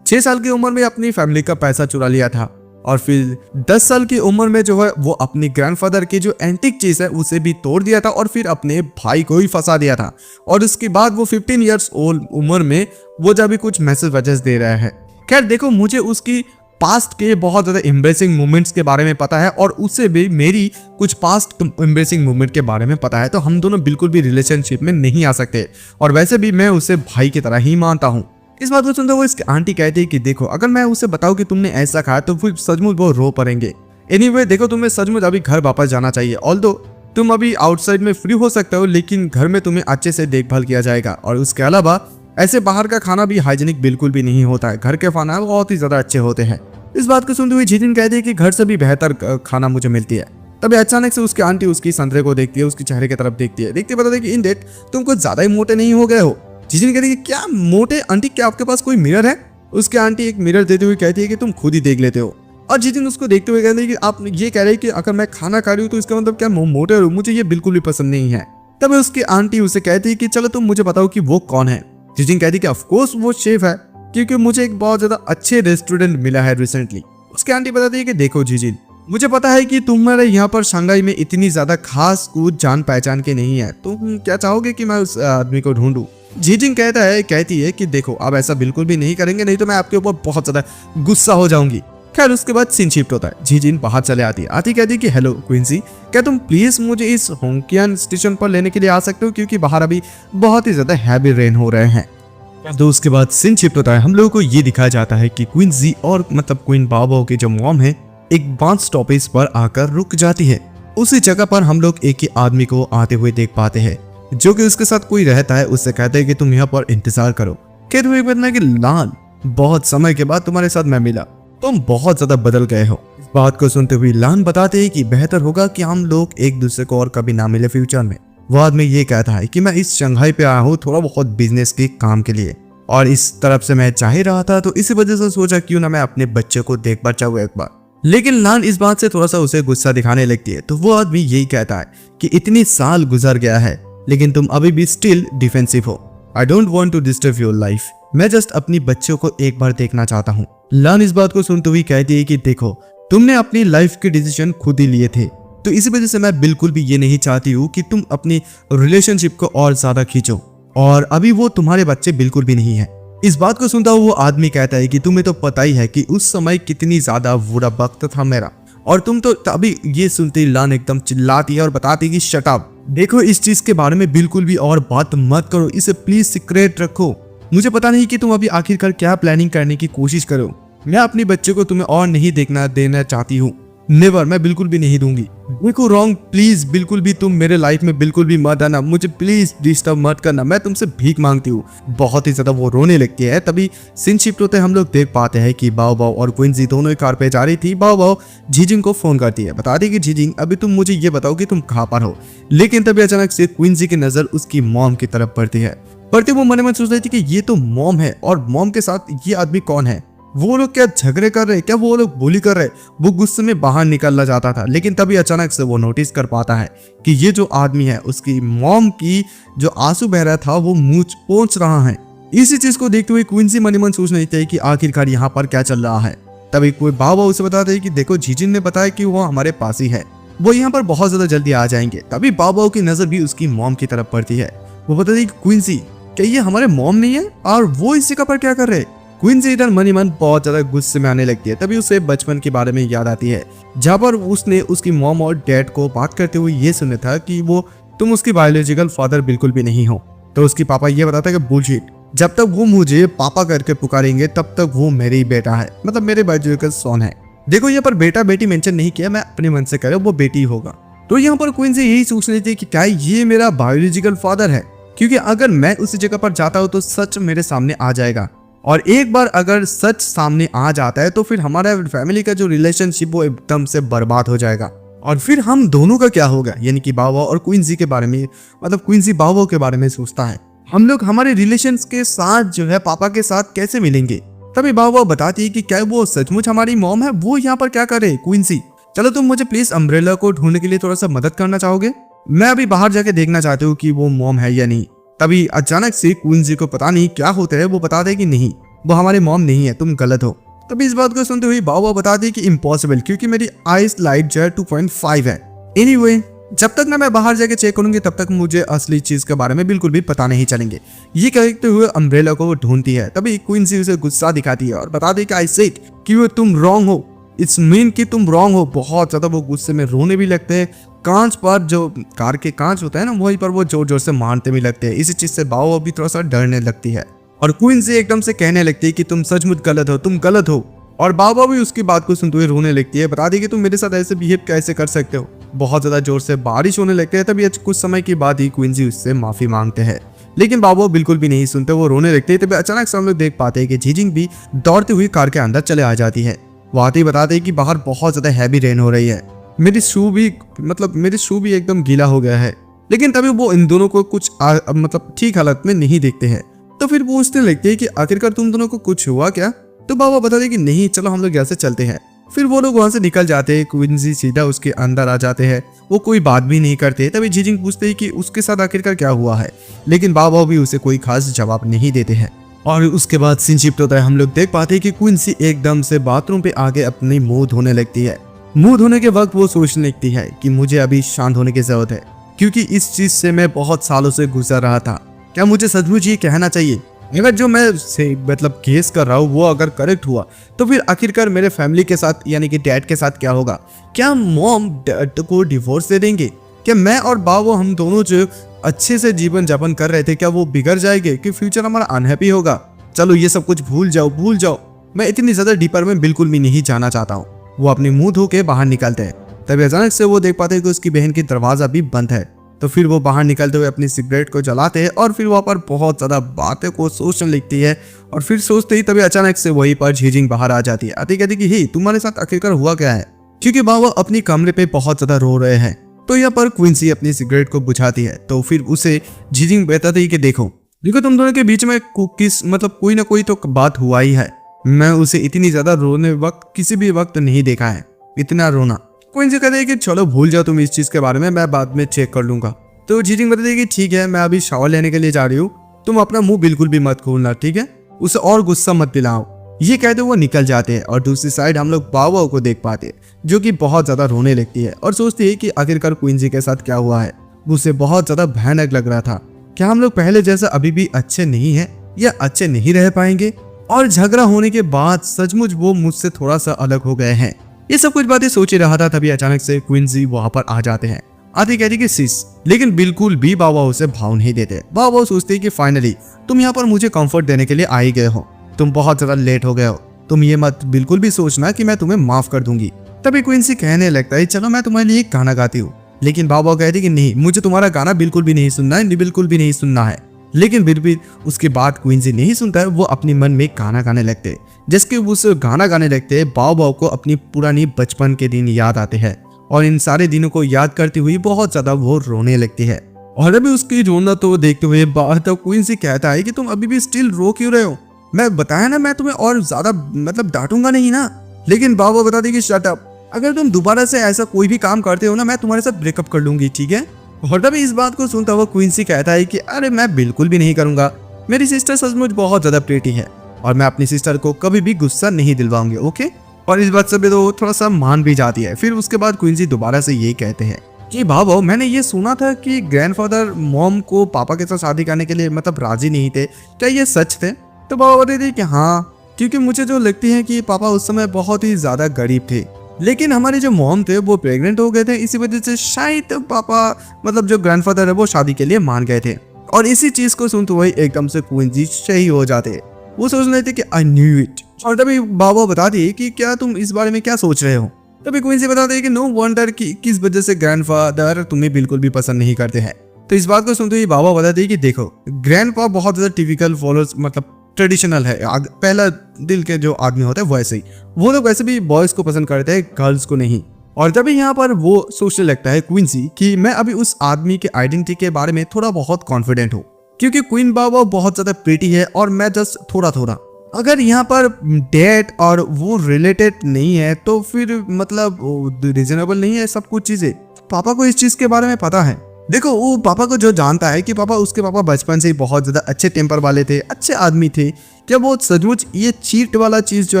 6 साल की उम्र में अपनी फैमिली का पैसा चुरा लिया था और फिर 10 साल की उम्र में जो है वो अपनी ग्रैंडफादर की जो एंटिक चीज है उसे भी तोड़ दिया था और फिर अपने भाई को ही फंसा दिया था। और उसके बाद वो 15 इयर्स ओल्ड उम्र में वो जब भी कुछ मैसेज वजह दे रहा है। खैर देखो मुझे उसकी पास्ट के बहुत ज्यादा एम्ब्रेसिंग मोमेंट्स के बारे में पता है और उससे भी मेरी कुछ पास्ट एम्ब्रेसिंग मोमेंट के बारे में पता है, तो हम दोनों बिल्कुल भी रिलेशनशिप में नहीं आ सकते और वैसे भी मैं उसे भाई की तरह ही मानता हूँ। इस बात को सुनते हुए इसकी आंटी कहती है कि देखो अगर मैं उसे बताऊं कि तुमने ऐसा कहा तो फिर सचमुच वो रो पड़ेंगे। एनीवे देखो तुम्हें सचमुच अभी घर वापस जाना चाहिए। ऑल्दो तुम अभी आउटसाइड में फ्री हो सकते हो लेकिन घर में तुम्हें अच्छे से देखभाल किया जाएगा और उसके अलावा ऐसे बाहर का खाना भी हाइजीनिक बिल्कुल भी नहीं होता है, घर के खाना बहुत ही ज्यादा अच्छे होते हैं। इस बात को सुनते हुए जीजिन कहती है कि घर से भी बेहतर खाना मुझे मिलती है। तभी अचानक से उसकी आंटी उसकी संतरे को देखती है, उसके चेहरे की तरफ देखती है, देखते बताते कि इन डेट तुम कुछ ज्यादा ही मोटे नहीं हो गए हो। जीजिन कहती है क्या मोटे आंटी, क्या आपके पास कोई मिरर है? उसके आंटी एक मिरर देते हुए कहती है कि तुम खुद ही देख लेते हो। और जीजिन उसको देखते हुए कहते हैं कि आप ये कह रहे हैं कि अगर मैं खाना खा रही हूँ तो इसका मतलब क्या मोटे हो? मुझे ये बिल्कुल भी पसंद नहीं है। तभी उसकी आंटी उसे कहती है कि चलो तुम मुझे बताओ कि वो कौन है। जीजिन कहती है कि ऑफकोर्स वो शेफ है, क्योंकि मुझे एक बहुत ज्यादा अच्छे रेस्टोरेंट मिला है रिसेंटली। उसकी आंटी बताती है कि देखो जीजिन, मुझे पता है कि तुम्हारे यहाँ पर शंघाई में इतनी ज्यादा खास कुछ जान पहचान के नहीं है, तुम क्या चाहोगे कि मैं उस आदमी को ढूंढूं? जीजिन कहती है कि देखो आप ऐसा बिल्कुल भी नहीं करेंगे, नहीं तो मैं आपके ऊपर बहुत ज्यादा गुस्सा हो जाऊंगी। खैर उसके बाद सीन शिफ्ट होता है। जीजिन बाहर चले आती है, कहती है कि हेलो क्विंसी, क्या तुम प्लीज मुझे इस होंकियन स्टेशन पर लेने के लिए आ सकते हो, क्योंकि बाहर अभी बहुत ही ज्यादा हैवी रेन हो रहे हैं। तो उसके बाद सीन शिफ्ट होता है। हम लोगों को ये दिखाया जाता है कि क्विंसी और मतलब क्वीन बाओबाओ की जो मॉम है एक बस स्टॉपेज पर आकर रुक जाती है। उसी जगह पर हम लोग एक ही आदमी को आते हुए देख पाते हैं, जो कि उसके साथ कोई रहता है। उससे कहते हैं कि तुम यहाँ पर इंतजार करो। कहते हुए बताना कि लान, बहुत समय के बाद तुम्हारे साथ मैं मिला, तुम बहुत ज्यादा बदल गए हो। इस बात को सुनते हुए लान बताते हैं कि बेहतर होगा कि हम लोग एक दूसरे को और कभी ना मिले फ्यूचर में। वो आदमी ये कहता है कि मैं इस शंघाई पे आया हूँ थोड़ा बहुत बिजनेस के काम के लिए और इस तरफ से मैं चाह ही रहा था, तो इसी वजह से सोचा क्यों ना मैं अपने बच्चे को देख बचाऊं एक बार। लेकिन लान इस बात से थोड़ा सा उसे गुस्सा दिखाने लगती है। तो वो आदमी यही कहता है कि इतनी साल गुजर गया है लेकिन तुम अभी भी स्टिल डिफेंसिव हो। I don't want to disturb your life, मैं जस्ट अपनी बच्चों को एक बार देखना चाहता हूँ। लान इस बात को सुनते हुए कहती है कि देखो तुमने अपनी लाइफ के डिसीजन खुद ही लिए थे, तो इसी वजह से मैं बिल्कुल भी ये नहीं चाहती हूँ कि तुम अपनी रिलेशनशिप को और ज्यादा खींचो, और अभी वो तुम्हारे बच्चे बिल्कुल भी नहीं है। इस बात को सुनता हुआ वो आदमी कहता है कि तुम्हें तो पता ही है कि उस समय कितनी ज्यादा बुरा वक्त था मेरा, और तुम तो तभी। ये सुनते ही लान एकदम चिल्लाती है और बताती है कि शट अप, देखो इस चीज के बारे में बिल्कुल भी और बात मत करो, इसे प्लीज सीक्रेट रखो। मुझे पता नहीं कि तुम अभी आखिरकार क्या प्लानिंग करने की कोशिश करो। मैं अपने बच्चे को तुम्हें और नहीं देखना देना चाहती हूँ, नेवर, मैं बिल्कुल भी नहीं दूंगी। देखो रॉन्ग, प्लीज बिल्कुल भी तुम मेरे लाइफ में बिल्कुल भी मत आना, मुझे प्लीज डिस्टर्ब मत करना, मैं तुमसे भीख मांगती हूँ। बहुत ही ज्यादा वो रोने लगती है। तभी सीन शिफ्ट होते हम लोग देख पाते हैं कि बाओबाओ और क्विंसी दोनों ही कार पे जा रही थी। बाओबाओ जीजिंग को फोन करती है, बताती कि जीजिंग अभी तुम मुझे ये बताओ कि तुम कहाँ पर हो। लेकिन तभी अचानक से क्विंसी की नजर उसकी मॉम की तरफ पड़ती है। पड़ते वो मन में सोच रही थी कि ये तो मॉम है, और मॉम के साथ ये आदमी कौन है? वो लोग क्या झगड़े कर रहे, क्या वो लोग बोली कर रहे? वो गुस्से में बाहर निकलना चाहता था, लेकिन तभी अचानक से वो नोटिस कर पाता है कि ये जो आदमी है उसकी मॉम की जो आंसू बह रहा था वो मुंह पोंछ रहा है। इसी चीज को देखते हुए क्विंसी मन ही मन सोच रही थी कि आखिरकार यहाँ पर क्या चल रहा है। तभी कोई बाबा उसे बताते हैं कि देखो जीजिन ने बताया कि वो हमारे पास ही है, वो यहाँ पर बहुत ज्यादा जल्दी आ जाएंगे। तभी बाबा की नजर भी उसकी मॉम की तरफ पड़ती है। वो बताती है कि क्विंसी क्या ये हमारे मॉम नहीं है, और वो इस जगह पर क्या कर रहे? क्विंसी इधर मन ही मन बहुत ज्यादा गुस्से में आने लगती है। तभी उसे बचपन के बारे में याद आती है, जहाँ पर उसने उसकी मॉम और डैड को बात करते हुए ये सुना था कि वो तुम उसकी बायोलॉजिकल फादर बिल्कुल भी नहीं हो। तो उसकी पापा ये बताता है कि बुलशिट, जब तक वो मुझे पापा करके पुकारेंगे तब तक वो मेरे ही बेटा है, मतलब मेरे बायोलॉजिकल सन है। देखो यहाँ पर बेटा बेटी मेंशन नहीं किया, मैं अपने मन से कह रहा हूँ वो बेटी होगा। तो यहाँ पर क्वीन से यही सोच रही थी कि क्या ये मेरा बायोलॉजिकल फादर है, क्योंकि अगर मैं उसी जगह पर जाता हूँ तो सच मेरे सामने आ जाएगा, और एक बार अगर सच सामने आ जाता है तो फिर हमारा फैमिली का जो रिलेशनशिप वो एकदम से बर्बाद हो जाएगा, और फिर हम दोनों का क्या होगा। यानी कि बाबा और क्वींसी के बारे में, मतलब क्वींसी बाबा के बारे में सोचता है, हम लोग हमारे रिलेशंस के साथ जो है पापा के साथ कैसे मिलेंगे। तभी बाबा बताती है कि क्या वो सचमुच हमारी मॉम है, वो यहाँ पर क्या करे। क्वींसी, चलो तुम मुझे प्लीज अम्ब्रेला को ढूंढने के लिए थोड़ा सा मदद करना चाहोगे, मैं अभी बाहर जाके देखना चाहती हूँ कि वो मॉम है या नहीं। तभी अचानक से क्वींसी को पता नहीं क्या होता है, वो बता दे कि नहीं वो हमारी मॉम नहीं है, तुम गलत हो। तभी इस बात को सुनते हुए बाबा बता दी कि इम्पॉसिबल, क्योंकि मेरी आइस लाइट जो है 2.5 है। एनीवे, जब तक ना मैं बाहर जाके चेक करूंगी तब तक मुझे असली चीज के बारे में बिल्कुल भी पता नहीं चलेंगे। ये कहते हुए अम्ब्रेला को वो ढूंढती है। तभी क्वींसी उसे गुस्सा दिखाती है और बता दी कि आई सेड कि वो तुम रॉन्ग हो, इट्स मीन कि तुम रॉन्ग हो। बहुत ज्यादा वो गुस्से में रोने भी लगते हैं, कांच पर जो कार के कांच होता है ना वहीं पर वो जोर जोर से मारते भी लगते हैं। इसी चीज से बाबा भी थोड़ा सा डरने लगती है और क्वींसी एकदम से कहने लगती है कि तुम सचमुच गलत हो, तुम गलत हो। और बाबा भी उसकी बात को सुनते हुए रोने लगती है, बता दी कि तुम मेरे साथ ऐसे बिहेव कैसे कर सकते हो। बहुत ज्यादा जोर से बारिश होने लगती है। तभी कुछ समय के बाद ही क्वींसी उससे माफी मांगते हैं, लेकिन बाबा बिल्कुल भी नहीं सुनते, वो रोने लगते हैं। तभी अचानक से हम लोग देख पाते हैं कि जीजिंग भी दौड़ती हुई कार के अंदर चले आ जाती है। वो आते ही बताते हैं कि बाहर बहुत ज्यादा हैवी रेन हो रही है, मेरी शू भी एकदम गीला हो गया है। लेकिन तभी वो इन दोनों को कुछ मतलब ठीक हालत में नहीं देखते हैं। तो फिर पूछने लगते हैं कि आखिरकार तुम दोनों को कुछ हुआ क्या। तो बाबा बताते कि नहीं, चलो हम लोग यहाँ से चलते हैं। फिर वो लोग वहां से निकल जाते हैं। क्वींसी सीधा उसके अंदर आ जाते हैं, वो कोई बात भी नहीं करते। तभी जीजिंग पूछते हैं कि उसके साथ आखिरकार क्या हुआ है, लेकिन बाबा भी उसे कोई खास जवाब नहीं देते हैं। और उसके बाद सीन शिफ्ट होता है। हम लोग देख पाते हैं कि क्वींसी एकदम से बाथरूम पे आगे अपनी मुंह धोने लगती है। मुंह धोने के वक्त वो सोचने लगती है कि मुझे अभी शांत होने की जरूरत है, क्योंकि इस चीज से मैं बहुत सालों से गुजर रहा था। क्या मुझे सचमुच ये कहना चाहिए? अगर जो मैं से मतलब केस कर रहा हूँ वो अगर करेक्ट हुआ तो फिर आखिरकार मेरे फैमिली के साथ यानी कि डैड के साथ क्या होगा? क्या मॉम डैड को डिवोर्स दे देंगे? क्या मैं और बाबा हम दोनों जो अच्छे से जीवन यापन कर रहे थे क्या वो बिगड़ जाएंगे कि फ्यूचर हमारा अनहैप्पी होगा? चलो ये सब कुछ भूल जाओ। मैं इतनी ज्यादा डीपर में बिल्कुल भी नहीं जाना चाहता हूँ। वो अपनी मुंह धो के बाहर निकलते हैं। तभी अचानक से वो देख पाते हैं कि उसकी बहन की दरवाजा भी बंद है। तो फिर वो बाहर निकलते हुए अपनी सिगरेट को जलाते हैं और फिर वहाँ पर बहुत ज्यादा बातें को सोचने लगती है। और फिर सोचते ही तभी अचानक से वहीं पर जीजिंग बाहर आ जाती है। आती कहती कि हे, तुम्हारे साथ आखिरकार हुआ क्या है? क्योंकि बाबा अपनी कमरे पे बहुत ज्यादा रो रहे हैं। तो यहाँ पर क्वींसी अपनी सिगरेट को बुझाती है। तो फिर उसे जीजिंग बताती है कि देखो तुम दोनों के बीच में कोई ना कोई तो बात हुआ ही है। मैं उसे इतनी ज्यादा रोने वक्त किसी भी वक्त नहीं देखा है, इतना रोना। क्वींसी कहते हैं कि चलो भूल जाओ तुम इस चीज के बारे में, मैं बाद में चेक कर लूंगा। तो जीजिंग बताती है कि ठीक है, मैं अभी शावर लेने के लिए जा रही हूँ, तुम अपना मुंह बिल्कुल भी मत खोलना, ठीक है? उसे और गुस्सा मत दिलाओ। ये कहते वो निकल जाते हैं। और दूसरी साइड हम लोग बाबा को देख पाते हैं, जो कि बहुत ज्यादा रोने लगती है और सोचती है कि आखिरकार क्वींसी के साथ क्या हुआ है। उसे बहुत ज्यादा भयानक लग रहा था। क्या हम लोग पहले जैसा अभी भी अच्छे नहीं है या अच्छे नहीं रह पाएंगे? और झगड़ा होने के बाद सचमुच वो मुझसे थोड़ा सा अलग हो गए हैं। ये सब कुछ बातें सोच ही रहा था, तभी अचानक से क्वींसी वहां पर आ जाते हैं। आती कहती कि सिस, लेकिन बिल्कुल भी बाबा उसे भाव नहीं देते। बाबा सोचते कि फाइनली तुम यहाँ पर मुझे कंफर्ट देने के लिए आ ही गए हो, तुम बहुत ज्यादा लेट हो गए हो, तुम ये मत बिल्कुल भी सोचना कि मैं तुम्हें माफ कर दूंगी। तभी क्वींसी कहने लगता है चलो मैं तुम्हारे लिए एक गाना गाती हूँ। लेकिन बाबा कहते कि नहीं, मुझे तुम्हारा गाना बिल्कुल भी नहीं सुनना है, बिल्कुल भी नहीं सुनना है। लेकिन फिर भी उसके बाद क्वींसी नहीं सुनता है। वो अपने मन में गाना गाने लगते हैं। जिसके उस गाना गाने लगते हैं बाबा को अपनी पुरानी बचपन के दिन याद आते हैं और इन सारे दिनों को याद करती हुई बहुत ज्यादा वो रोने लगती है। और अभी उसकी रोना तो देखते हुए तो क्वींसी कहता है कि तुम अभी भी स्टिल रो क्यों रहे हो? मैं बताया ना, मैं तुम्हें और ज्यादा डांटूंगा नहीं ना। लेकिन बाबा बताते कि शट अप, अगर तुम दोबारा से ऐसा कोई भी काम करते हो ना, मैं तुम्हारे साथ ब्रेकअप कर लूंगी, ठीक है? और तभी इस बात को सुनता हुआ क्वींसी कहता है कि अरे मैं बिल्कुल भी नहीं करूंगा, मेरी सिस्टर सचमुच बहुत ज्यादा प्रीटी है और मैं अपनी सिस्टर को कभी भी गुस्सा नहीं दिलवाऊंगी, ओके? और इस बात से भी तो थोड़ा सा मान भी जाती है। फिर उसके बाद क्वींसी दोबारा से ये कहते हैं कि बाबा, मैंने ये सुना था कि ग्रैंडफादर मॉम को पापा के साथ शादी करने के लिए राजी नहीं थे, क्या ये सच थे? तो बाबा बताते थे कि हाँ, क्योंकि मुझे जो लगती है कि पापा उस समय बहुत ही ज्यादा गरीब थे, लेकिन हमारे जो मॉम थे वो प्रेग्नेंट हो गए थे, इसी वजह से शायद पापा जो ग्रैंडफादर है वो शादी के लिए मान गए थे। और इसी चीज को सुनते हुए एकदम से क्विंसी सही हो जाते हैं। वो सोच रहे थे कि आई न्यू इट। और तभी बाबा बताते हैं कि क्या तुम इस बारे में क्या सोच रहे हो। तभी क्विंसी बताते हैं कि नो वंडर कि किस वजह से ग्रैंडफादर तुम्हें बिल्कुल भी पसंद नहीं करते हैं। तो इस बात को सुनते हुए बाबा बताते हैं कि देखो ग्रैंडपा बहुत ज्यादा टिपिकल फॉलोअर्स मतलब ट्रेडिशनल है, पहला दिल के जो आदमी होता है वैसे ही वो लोग वैसे भी बॉयज को पसंद करते हैं, गर्ल्स को नहीं। और तभी यहाँ पर वो सोचने लगता है क्विंसी कि मैं अभी उस आदमी के आइडेंटिटी के बारे में थोड़ा बहुत कॉन्फिडेंट हूँ, क्योंकि क्वीन बाबा बहुत ज्यादा प्रिटी है और मैं जस्ट थोड़ा थोड़ा। अगर यहाँ पर डेट और वो रिलेटेड नहीं है तो फिर मतलब रीजनेबल नहीं है सब कुछ चीजें। पापा को इस चीज के बारे में पता है। देखो वो पापा को जो जानता है कि उसके पापा बचपन से ही बहुत ज्यादा अच्छे टेम्पर वाले थे, अच्छे आदमी थे, क्या वो सचमुच ये चीट वाला चीज जो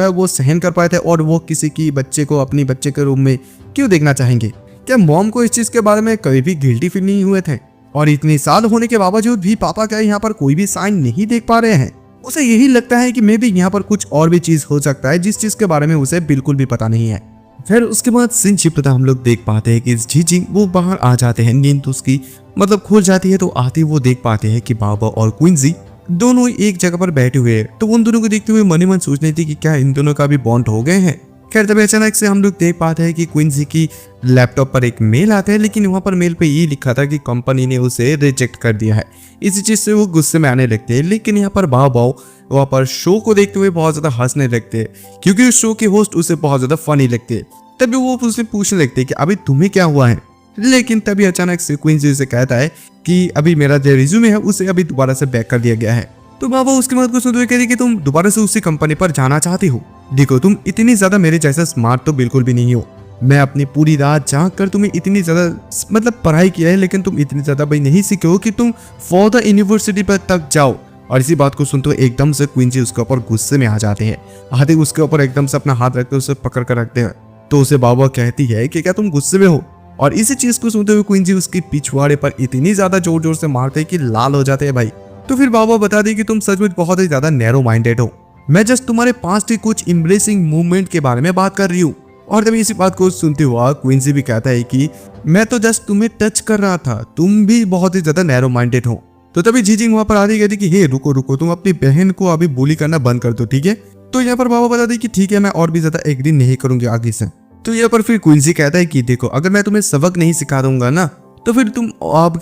है वो सहन कर पाए थे और वो किसी की बच्चे को अपनी बच्चे के रूम में क्यों देखना चाहेंगे? क्या मॉम को इस चीज के बारे में कभी भी गिल्टी फील नहीं हुए थे? और इतनी साल होने के बावजूद भी पापा क्या यहाँ पर कोई भी साइन नहीं देख पा रहे हैं? उसे यही लगता है कि मे भी यहाँ पर कुछ और भी चीज हो सकता है जिस चीज के बारे में उसे बिल्कुल भी पता नहीं है। फिर उसके बाद सीन शिफ्ट होता है, हम लोग देख पाते हैं कि जीजिंग वो बाहर आ जाते हैं, नींद उसकी मतलब खुल जाती है। तो आते वो देख पाते हैं कि बाबा और क्विंसी दोनों एक जगह पर बैठे हुए हैं। तो उन दोनों को देखते हुए मन ही मन सोच रही थी कि क्या इन दोनों का भी बॉन्ड हो गए हैं। खैर तभी अचानक से हम लोग देख पाते हैं कि क्विंसी की लैपटॉप पर एक मेल आता है, लेकिन वहां पर मेल पे ये लिखा था कि कंपनी ने उसे रिजेक्ट कर दिया है। इसी चीज से वो गुस्से में आने लगते हैं। लेकिन यहाँ पर बाओ वहां पर शो को देखते हुए बहुत ज्यादा हंसने लगते हैं, क्योंकि उस शो के होस्ट उसे बहुत ज्यादा फनी लगते हैं। तभी वो उससे पूछने लगते हैं कि अभी तुम्हें क्या हुआ है। लेकिन तभी अचानक से क्विंसी उसे कहता है कि अभी मेरा जो रिज्यूमे है उसे अभी दोबारा से बैक कर दिया गया है। तो बाबा उसकी बात को सुनते हुए कह रही कि तुम दोबारा से उसी कंपनी पर जाना चाहती हो। देखो तुम इतनी ज्यादा मेरे जैसा स्मार्ट तो बिल्कुल भी नहीं हो। मैं अपनी पूरी रात जाग कर तुम्हें इतनी ज्यादा मतलब पढ़ाई किया है, लेकिन तुम इतनी ज्यादा भाई नहीं सीखे हो कि तुम फॉर द यूनिवर्सिटी पर तक जाओ। और इसी बात को सुनते हुए एकदम से क्विंसी उसके ऊपर गुस्से में आ जाते हैं। आते उसके ऊपर एकदम से अपना हाथ रखते उसे पकड़ कर रखते हैं। तो उसे बाबा कहती है कि क्या तुम गुस्से में हो? और इसी चीज को सुनते हुए क्विंसी उसकी पिछवाड़े पर इतनी ज्यादा जोर जोर से मारते हैं कि लाल हो जाते हैं भाई। तो फिर बाबा बता दे कि तुम सचमुच बहुत ही ज्यादा नैरो माइंडेड हो। मैं जस्ट तुम्हारे पास्ट के कुछ एम्ब्रेसिंग मूवमेंट के बारे में बात कर रही हूँ। और तभी इसी बात को सुनते हुआ क्विंसी भी कहता है कि मैं तो जस्ट तुम्हें टच कर रहा था, तुम भी बहुत ही ज्यादा नैरो माइंडेड हो। तो तभी जीजिंग वहां पर आ रही कहती कि हे रुको रुको, तुम अपनी बहन को अभी बुली करना बंद कर दो, ठीक है? तो यहाँ पर बाबा बता दे कि ठीक है, मैं और भी ज्यादा एग्री नहीं करूंगी आगे से। तो यहाँ पर फिर क्विंसी कहता है कि देखो अगर मैं तुम्हें सबक नहीं सिखा दूंगा ना तो फिर तुम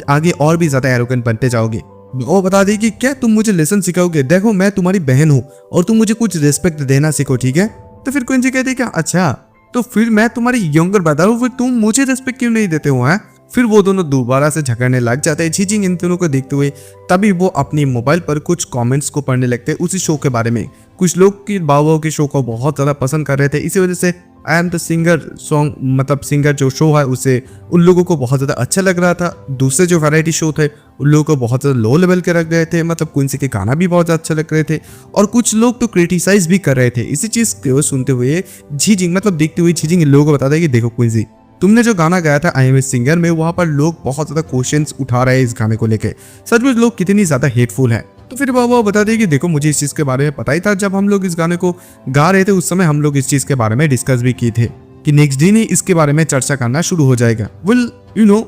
आगे और भी ज्यादा एरोगेंट बनते जाओगे। वो बता दी कि क्या तुम मुझे लेसन सिखाओगे? देखो मैं तुम्हारी बहन हूँ और तुम मुझे कुछ रिस्पेक्ट देना सीखो, ठीक है? तो फिर क्विंसी कहती है कि अच्छा तो फिर मैं तुम्हारी यंगर ब्रदर हूँ, फिर तुम मुझे रिस्पेक्ट क्यों नहीं देते हो? फिर वो दोनों दोबारा से झगड़ने लग जाते हैं। जीजिंग इन दोनों को देखते हुए तभी वो अपनी मोबाइल पर कुछ कमेंट्स को पढ़ने लगते हैं उसी शो के बारे में। कुछ लोग की बाबा के शो को बहुत ज्यादा पसंद कर रहे थे, इसी वजह से I am the singer song मतलब सिंगर जो शो है उसे उन लोगों को बहुत ज्यादा अच्छा लग रहा था। दूसरे जो वैरायटी शो थे उन लोगों को बहुत ज्यादा लो लेवल के रख गए थे, मतलब क्विंसी के गाना भी बहुत अच्छा लग रहे थे और कुछ लोग तो क्रिटिसाइज भी कर रहे थे। इसी चीज को सुनते हुए जीजिंग मतलब देखते हुए जीजिंग इन लोगों को बताता है कि देखो क्विंसी, तुमने जो गाना गाया था आई एम ए सिंगर में, वहां पर लोग बहुत ज्यादा क्वेश्चंस उठा रहे हैं इस गाने को लेके, सच में लोग कितनी ज्यादा हेटफुल है। तो फिर बाबा बता दें कि देखो मुझे इस चीज के बारे में पता ही था, जब हम लोग इस गाने को गा रहे थे उस समय हम लोग इस चीज के बारे में डिस्कस भी किए थे कि नेक्स्ट दिन ही इसके बारे में चर्चा करना शुरू हो जाएगा। विल यू नो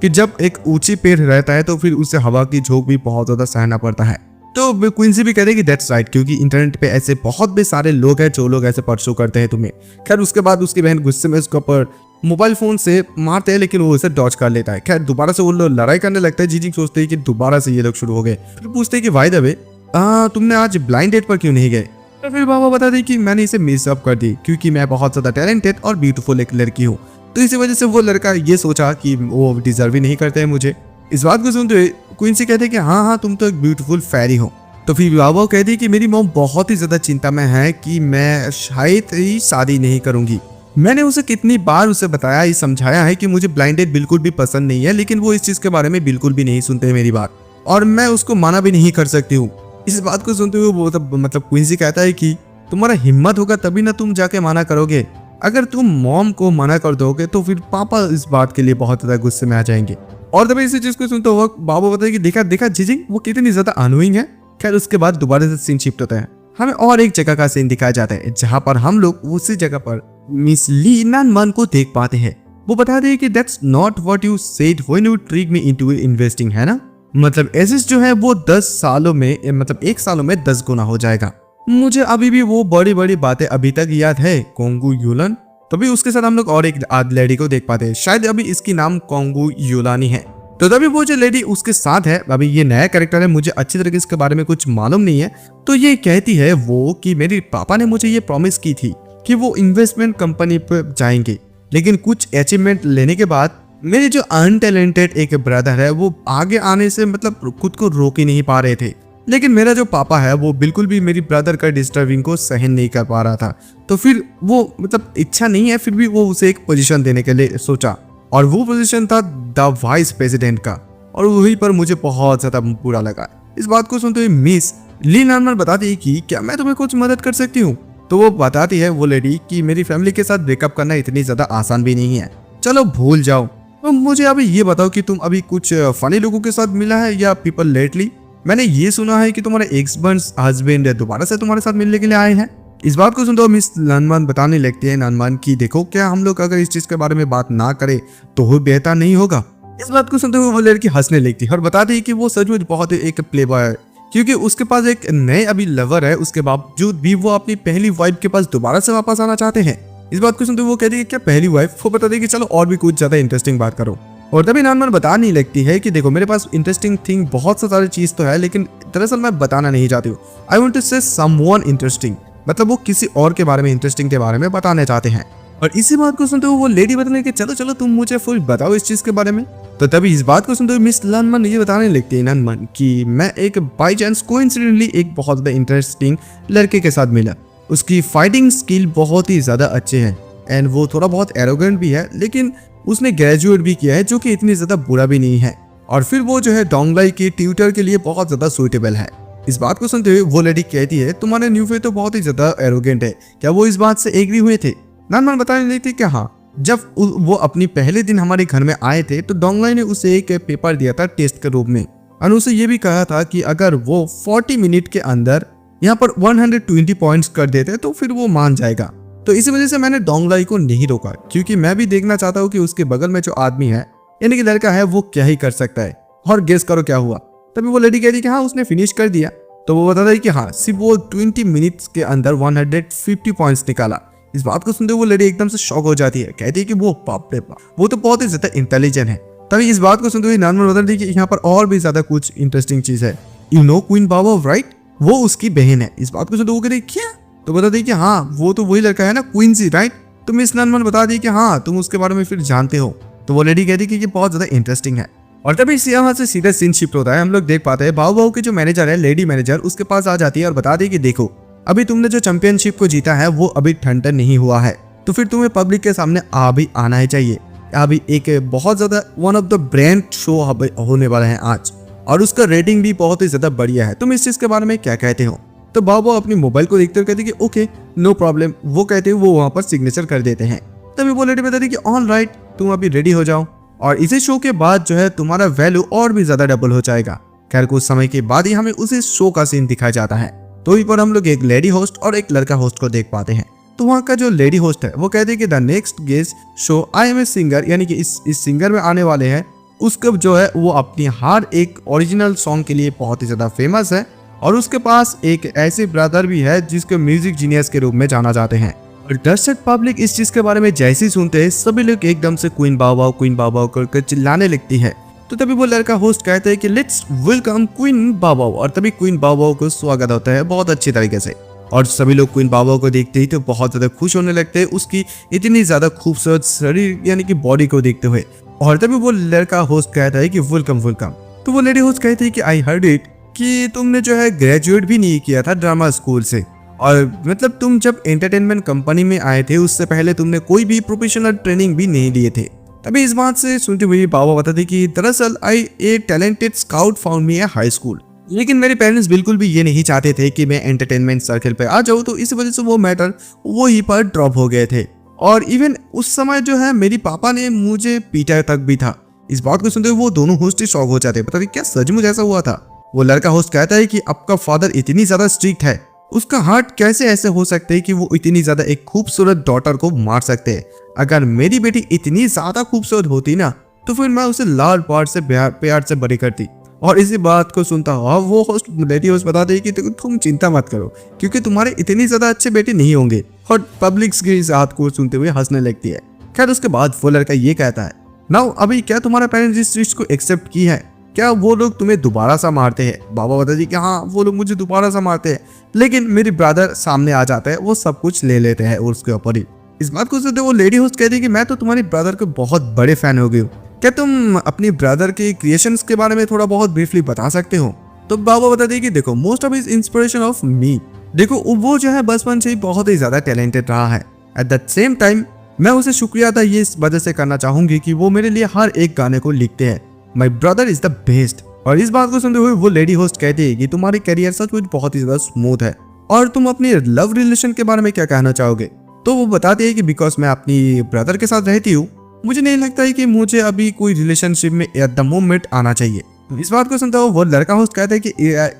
कि जब एक ऊंची पेड़ रहता है तो फिर उसे हवा की झोंक भी बहुत ज्यादा सहना पड़ता है। तो क्विंसी भी कहते हैं कि दैट्स राइट, क्योंकि इंटरनेट पे ऐसे बहुत भी सारे लोग हैं जो लोग ऐसे परसू करते हैं तुम्हें। खैर उसके बाद उसकी बहन गुस्से में उसके ऊपर मोबाइल फोन से मारते हैं, लेकिन वो उसे डॉज कर लेता है। खैर दोबारा से वो लोग लड़ाई करने लगता है। जीजिंग सोचते हैं कि दोबारा से ये लोग शुरू हो गए। फिर पूछते हैं कि वाई द वे तुमने आज ब्लाइंड डेट पर क्यों नहीं गए? तो फिर बाबा बता दें कि मैंने इसे मिस अप कर दी, क्योंकि मैं बहुत ज्यादा टैलेंटेड और ब्यूटीफुल एक लड़की हूँ, तो इसी वजह से वो लड़का ये सोचा कि वो डिजर्व ही नहीं करते हैं मुझे। इस बात को सुनते हुए क्विंसी कहते हैं कि हाँ हाँ तुम तो एक ब्यूटीफुल फेरी हो। तो फिर बाबा कहती है कि मेरी मॉम बहुत ही ज्यादा चिंता में है कि मैं शायद ही शादी नहीं करूंगी। मैंने उसे कितनी बार उसे बताया ही समझाया है कि मुझे ब्लाइंड डेट बिल्कुल भी पसंद नहीं है, लेकिन वो इस चीज के बारे में बिल्कुल भी नहीं सुनते मेरी बात, और मैं उसको माना भी नहीं कर सकती हूँ। इस बात को सुनते हुए वो मतलब क्विंसी कहता है कि तुम्हारा हिम्मत होगा तभी ना तुम जाके मना करोगे, अगर तुम मॉम को मना कर दोगे तो फिर पापा इस बात के लिए बहुत ज्यादा गुस्से में आ जाएंगे। और तभी इसी चीज को सुनते हुए बाबा बताया कि देखा देखा जीजिंग वो कितनी ज्यादा अनोइंग है। खैर उसके बाद दोबारा से सीन शिफ्ट होता है, हमें और एक जगह का सीन दिखाया जाता है जहां पर हम लोग उसी जगह पर मिस ली नन को देख पाते हैं। वो बता दे कि that's not what you said when you trick me into investing, है ना? मतलब एसिस जो है वो 10 सालों में मतलब 1 सालों में 10 गुना हो जाएगा। मुझे अभी भी वो बड़ी बड़ी बातें अभी तक याद है। कोंगू यूलन, तभी उसके साथ हम लोग और एक लेडी को देख पाते हैं, शायद अभी इसकी नाम कोंगू यूलानी है। तो तभी वो जो लेडी उसके साथ है, अभी ये नया कैरेक्टर है, मुझे अच्छी तरीके से इसके बारे में कुछ मालूम नहीं है। तो ये कहती है वो कि मेरे पापा ने मुझे ये प्रॉमिस की थी कि वो इन्वेस्टमेंट कंपनी पर जाएंगे, लेकिन कुछ अचीवमेंट लेने के बाद मेरे जो अनटैलेंटेड एक ब्रदर है वो आगे आने से मतलब खुद को रोक ही नहीं पा रहे थे। लेकिन मेरा जो पापा है वो बिल्कुल भी मेरी ब्रदर का डिस्टर्बिंग को सहन नहीं कर पा रहा था। तो फिर वो मतलब इच्छा नहीं है, फिर भी वो उसे एक पोजीशन देने के लिए सोचा, और वो पोजीशन था द वाइस प्रेसिडेंट का। और वहीं पर मुझे बहुत ज्यादा बुरा लगा। इस बात को सुनते हुए मिस ली नॉर्मन बताती है कि क्या मैं तुम्हें कुछ मदद कर सकती हूँ। तो वो बताती है वो लेडी कि मेरी फैमिली के साथ ब्रेकअप करना इतनी ज्यादा आसान भी नहीं है, चलो भूल जाओ। तो मुझे अभी ये बताओ कि तुम अभी कुछ फनी लोगों के साथ मिला है या पीपल लेटली। मैंने ये सुना है कि तुम्हारे एक्स हस्बैंड दोबारा से तुम्हारे साथ मिलने के लिए आए हैं। इस बात को सुनते हो मिस नॉर्मन बताने लगती है नॉर्मन की देखो, क्या हम लोग अगर इस चीज के बारे में बात ना करें तो वो बेहतर नहीं होगा। इस बात को सुनते हुए वो लड़की हंसने लगती है और बताती है कि वो सचमुच बहुत एक प्लेबॉय है, क्योंकि उसके पास एक नए अभी लवर है, उसके बावजूद भी वो अपनी पहली वाइफ के पास दोबारा से वापस आना चाहते हैं। इस बात को सुनते हुए वो कहती है क्या पहली वाइफ। वो बताती है कि चलो और भी कुछ ज्यादा इंटरेस्टिंग बात करो। और तभी नॉर्मन बताने लगती है कि देखो मेरे पास इंटरेस्टिंग थिंग बहुत सारी चीज तो है, लेकिन दरअसल मैं बताना नहीं चाहती हूँ। आई वांट टू से समवन इंटरेस्टिंग, मतलब वो किसी और के बारे में इंटरेस्टिंग के बारे में बताने चाहते हैं। और इसी बात को सुनते हुए वो लेडी बताने कि चलो चलो तुम मुझे फुल बताओ इस चीज के बारे में। तो तभी इस बात को सुनते हुए मिस नॉर्मन ये बताने लगती है नॉर्मन कि मैं एक बाई चांस कोइंसिडेंटली एक बहुत ज्यादा इंटरेस्टिंग लड़के के साथ मिला। उसकी फाइटिंग स्किल बहुत ही ज्यादा अच्छे हैं एंड वो थोड़ा बहुत एरोगेंट भी है, लेकिन उसने ग्रेजुएट भी किया है जो कि इतनी ज्यादा बुरा भी नहीं है। और फिर वो जो है डोंगलाई के ट्यूटर के लिए बहुत ज्यादा सुइटेबल है। इस बात को सुनते हुए वो लेडी कहती है तुम्हारे न्यूफे तो बहुत ही ज्यादा एरोगेंट है, क्या वो इस बात से एग्री हुए थे। नॉर्मन बताने लगती कि हाँ, जब वो अपनी पहले दिन हमारे घर में आए थे तो डोंगलाई ने उसे एक पेपर दिया था टेस्ट के रूप में, और उसे ये भी कहा था कि अगर वो 40 मिनट के अंदर यहाँ पर 120 पॉइंट्स कर देते तो फिर वो मान जाएगा। तो इसी वजह से मैंने डोंगलाई को नहीं रोका, क्योंकि मैं भी देखना चाहता हूँ कि उसके बगल में जो आदमी है यानी कि लड़का है वो क्या ही कर सकता है। और गेस करो क्या हुआ। तभी वो लेडी कहती कि हाँ उसने फिनिश कर दिया। तो वो बताता है कि हाँ सिर्फ वो 20 मिनट्स के अंदर 150 पॉइंट्स निकाला। इस बात को सुनते वो लेडी एकदम से शॉक हो जाती है, कहती है कि वो बाप रे बाप, वो तो बहुत ही ज्यादा इंटेलिजेंट है। तभी इस बात को सुनते हुए नॉर्मन बताती है कि यहाँ पर और भी ज्यादा कुछ इंटरेस्टिंग चीज है। यू नो क्वीन बाओ राइट, वो उसकी बहन है। इस बात को सुनते वो कहती क्या, तो बता दी कि हाँ वो तो वही लड़का है ना क्वींसी राइट। तो मिस नॉर्मन बता दी कि हाँ तुम उसके बारे में फिर जानते हो। तो वो लेडी कहती कि ये बहुत ज्यादा इंटरेस्टिंग है। और तभी यहाँ से सीधा सीन शिफ्ट होता है। हम लोग देख पाते हैं बाओ बाओ के जो मैनेजर है, लेडी मैनेजर, उसके पास आ जाती है और बता दी कि देखो अभी तुमने जो चैंपियनशिप को जीता है वो अभी ठंडा नहीं हुआ है, तो फिर तुम्हें पब्लिक के सामने भी आना ही चाहिए। अभी एक बहुत ज्यादा one of the brand show होने वाला है आज, और उसका रेटिंग भी बहुत ही ज्यादा बढ़िया है। तुम इस चीज के बारे में क्या कहते हो। तो बाओ अपनी मोबाइल को देखते हुए कहते कि ओके नो प्रॉब्लम। वो कहते हुए वो वहां पर सिग्नेचर कर देते हैं। तभी वो लेडी बताती कि ऑल राइट तुम अभी रेडी हो जाओ, और इसी शो के बाद जो है तुम्हारा वैल्यू और भी ज्यादा डबल हो जाएगा। खैर कुछ समय के बाद ही हमें उसी शो का सीन दिखाया जाता है। तो वहीं पर हम लोग एक लेडी होस्ट और एक लड़का होस्ट को देख पाते हैं। तो वहाँ का जो लेडी होस्ट है वो कहती है कि the next guest show I am a singer, यानी कि इस सिंगर में आने वाले हैं, उसका जो है वो अपनी हर एक ओरिजिनल सॉन्ग के लिए बहुत ही ज्यादा फेमस है, और उसके पास एक ऐसे ब्रदर भी है जिसको म्यूजिक जीनियस के रूप में जाना जाते हैं। और दर्शक पब्लिक इस चीज के बारे में जैसे ही सुनते हैं सभी लोग एकदम से क्वीन बाओ करके चिल्लाने लगती है। तो तभी वो लड़का होस्ट कहता है कि लेट्स वेलकम क्वीन बाओ, और तभी क्वीन बाओ को स्वागत होता है बहुत अच्छी तरीके से। और सभी लोग क्वीन बाओ को देखते ही तो बहुत ज्यादा खुश होने लगते हैं उसकी इतनी ज्यादा खूबसूरत शरीर यानी कि बॉडी को देखते हुए। और तभी वो लड़का होस्ट कहता है कि वेलकम वेलकम। तो वो लेडी होस्ट कहती है कि आई हर्ड इट कि तुमने जो है ग्रेजुएट भी नहीं किया था ड्रामा स्कूल से, और मतलब तुम जब एंटरटेनमेंट कंपनी में आए थे उससे पहले तुमने कोई भी प्रोफेशनल ट्रेनिंग भी नहीं लिए थे। तभी इस बात से सुनते हुए बाबा बताते कि दरअसल I a talented scout found me a high school, लेकिन मेरे पेरेंट्स बिल्कुल भी ये नहीं चाहते थे कि मैं एंटरटेनमेंट सर्कल पे आ जाऊँ, तो इस वजह से वो मैटर वहीं पर ड्रॉप हो गए थे। और इवन उस समय जो है मेरी पापा ने मुझे पीटा तक भी था। इस बात को सुनते हुए वो दोनों होस्ट शॉक हो जाते हैं, पता नहीं क्या सचमुच ऐसा हुआ था। वो लड़का होस्ट कहता है कि आपका फादर इतनी ज्यादा स्ट्रिक्ट है, उसका हार्ट कैसे ऐसे हो सकते हैं कि वो इतनी ज्यादा एक खूबसूरत डॉटर को मार सकते हैं। अगर मेरी बेटी इतनी ज्यादा खूबसूरत होती ना तो फिर मैं उसे लाल प्यार से बड़ी करती। और इसी बात को सुनता हुआ वो होस्ट लेडी होस्ट बताते हैं कि तुम चिंता मत करो क्योंकि तुम्हारे इतने ज्यादा अच्छे बेटे नहीं होंगे। और पब्लिक की इस बात को सुनते हुए हंसने लगती है। खैर उसके बाद वो लड़का ये कहता है, नाउ अभी क्या तुम्हारा पेरेंट्स इस चीज को एक्सेप्ट की है? क्या वो लोग तुम्हें दोबारा सा मारते हैं? बाबा बताते हैं कि हाँ वो लोग मुझे दोबारा सा मारते हैं, लेकिन मेरे ब्रदर सामने आ जाता है, वो सब कुछ ले लेते हैं उसके ऊपर ही। इस बात को सुनते वो लेडी होस्ट कहती है कि मैं तो तुम्हारे ब्रदर के बहुत बड़े फैन हो गई हूँ, क्या तुम अपने ब्रदर के क्रिएशंस के बारे में थोड़ा बहुत ब्रीफली बता सकते हो? तो बाबा बताते हैं कि देखो most of his inspiration of me, देखो वो जो है बचपन से ही बहुत ही ज्यादा टैलेंटेड रहा है। एट द सेम टाइम मैं उसे शुक्रिया अदा ये इस वजह से करना चाहूंगी कि वो मेरे लिए हर एक गाने को लिखते हैं। My brother is the best. और इस बात को सुनते हुए वो लेडी होस्ट कहती है कि तुम्हारी करियर सचमुच बहुत ही ज्यादा स्मूथ है, और तुम अपनी लव रिलेशन के बारे में क्या कहना चाहोगे? तो वो बताती है कि बिकॉज मैं अपनी ब्रदर के साथ रहती हूँ, मुझे नहीं लगता है कि मुझे अभी कोई रिलेशनशिप में एट द मोमेंट आना चाहिए। इस बात को सुनता हुआ वो लड़का होस्ट कहता है कि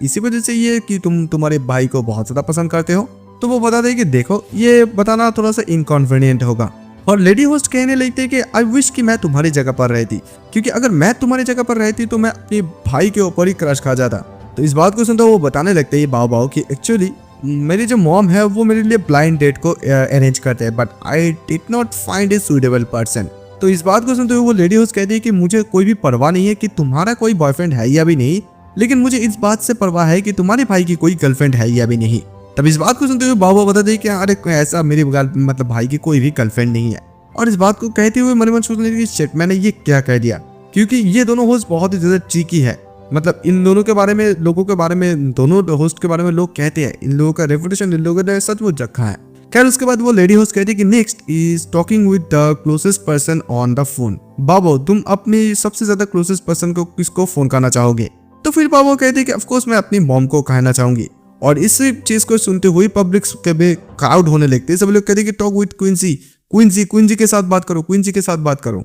इसी वजह से ये कि तुम तुम्हारे भाई को बहुत ज्यादा पसंद करते हो। तो वो बताते हैं कि देखो ये बताना थोड़ा सा इनकॉन्वीनियंट होगा। और लेडी होस्ट कहने लगती है कि आई विश कि मैं तुम्हारी जगह पर रहती, क्योंकि अगर मैं तुम्हारी जगह पर रहती तो मैं अपने भाई के ऊपर ही क्रश खा जाता। तो इस बात को सुनता वो बताने लगते हैं बाव बाव कि एक्चुअली मेरी जो मॉम है वो मेरे लिए ब्लाइंड डेट को अरेंज करते हैं, but I did not find a suitable person. तो इस बात को सुनते हुए वो लेडी होस्ट कहती है कि मुझे कोई भी परवाह नहीं है कि तुम्हारा कोई बॉयफ्रेंड है या भी नहीं, लेकिन मुझे इस बात से परवाह है कि तुम्हारे भाई की कोई गर्लफ्रेंड है या भी नहीं। तब इस बात को सुनते हुए बाबा बताते हैं कि अरे ऐसा मेरे मतलब भाई की कोई भी गर्लफ्रेंड नहीं है। और इस बात को कहते हुए मन मन सोचने लगी शिट मैंने ये क्या कह दिया, क्योंकि ये दोनों होस्ट बहुत ही ज्यादा ट्रिकी है। मतलब इन दोनों के बारे में लोगों के बारे में दोनों होस्ट के बारे में लोग कहते हैं इन लोगों का रेपुटेशन इन लोगों ने सचमुच रखा है। खैर उसके बाद वो लेडी होस्ट कहती है कि next is talking with the closest person on the phone. बाबो तुम अपनी सबसे ज्यादा क्लोजेस्ट पर्सन को किसको फोन करना चाहोगे? तो फिर बाबो कहते हैं कि ऑफ कोर्स मैं अपनी मॉम को कहना चाहूंगी। और इस चीज को सुनते हुए पब्लिक के भी क्राउड होने लगते हैं। सब लोग कहते हैं कि टॉक विद क्विंसी, क्विंसी के साथ बात करो, क्विंसी के साथ बात करो।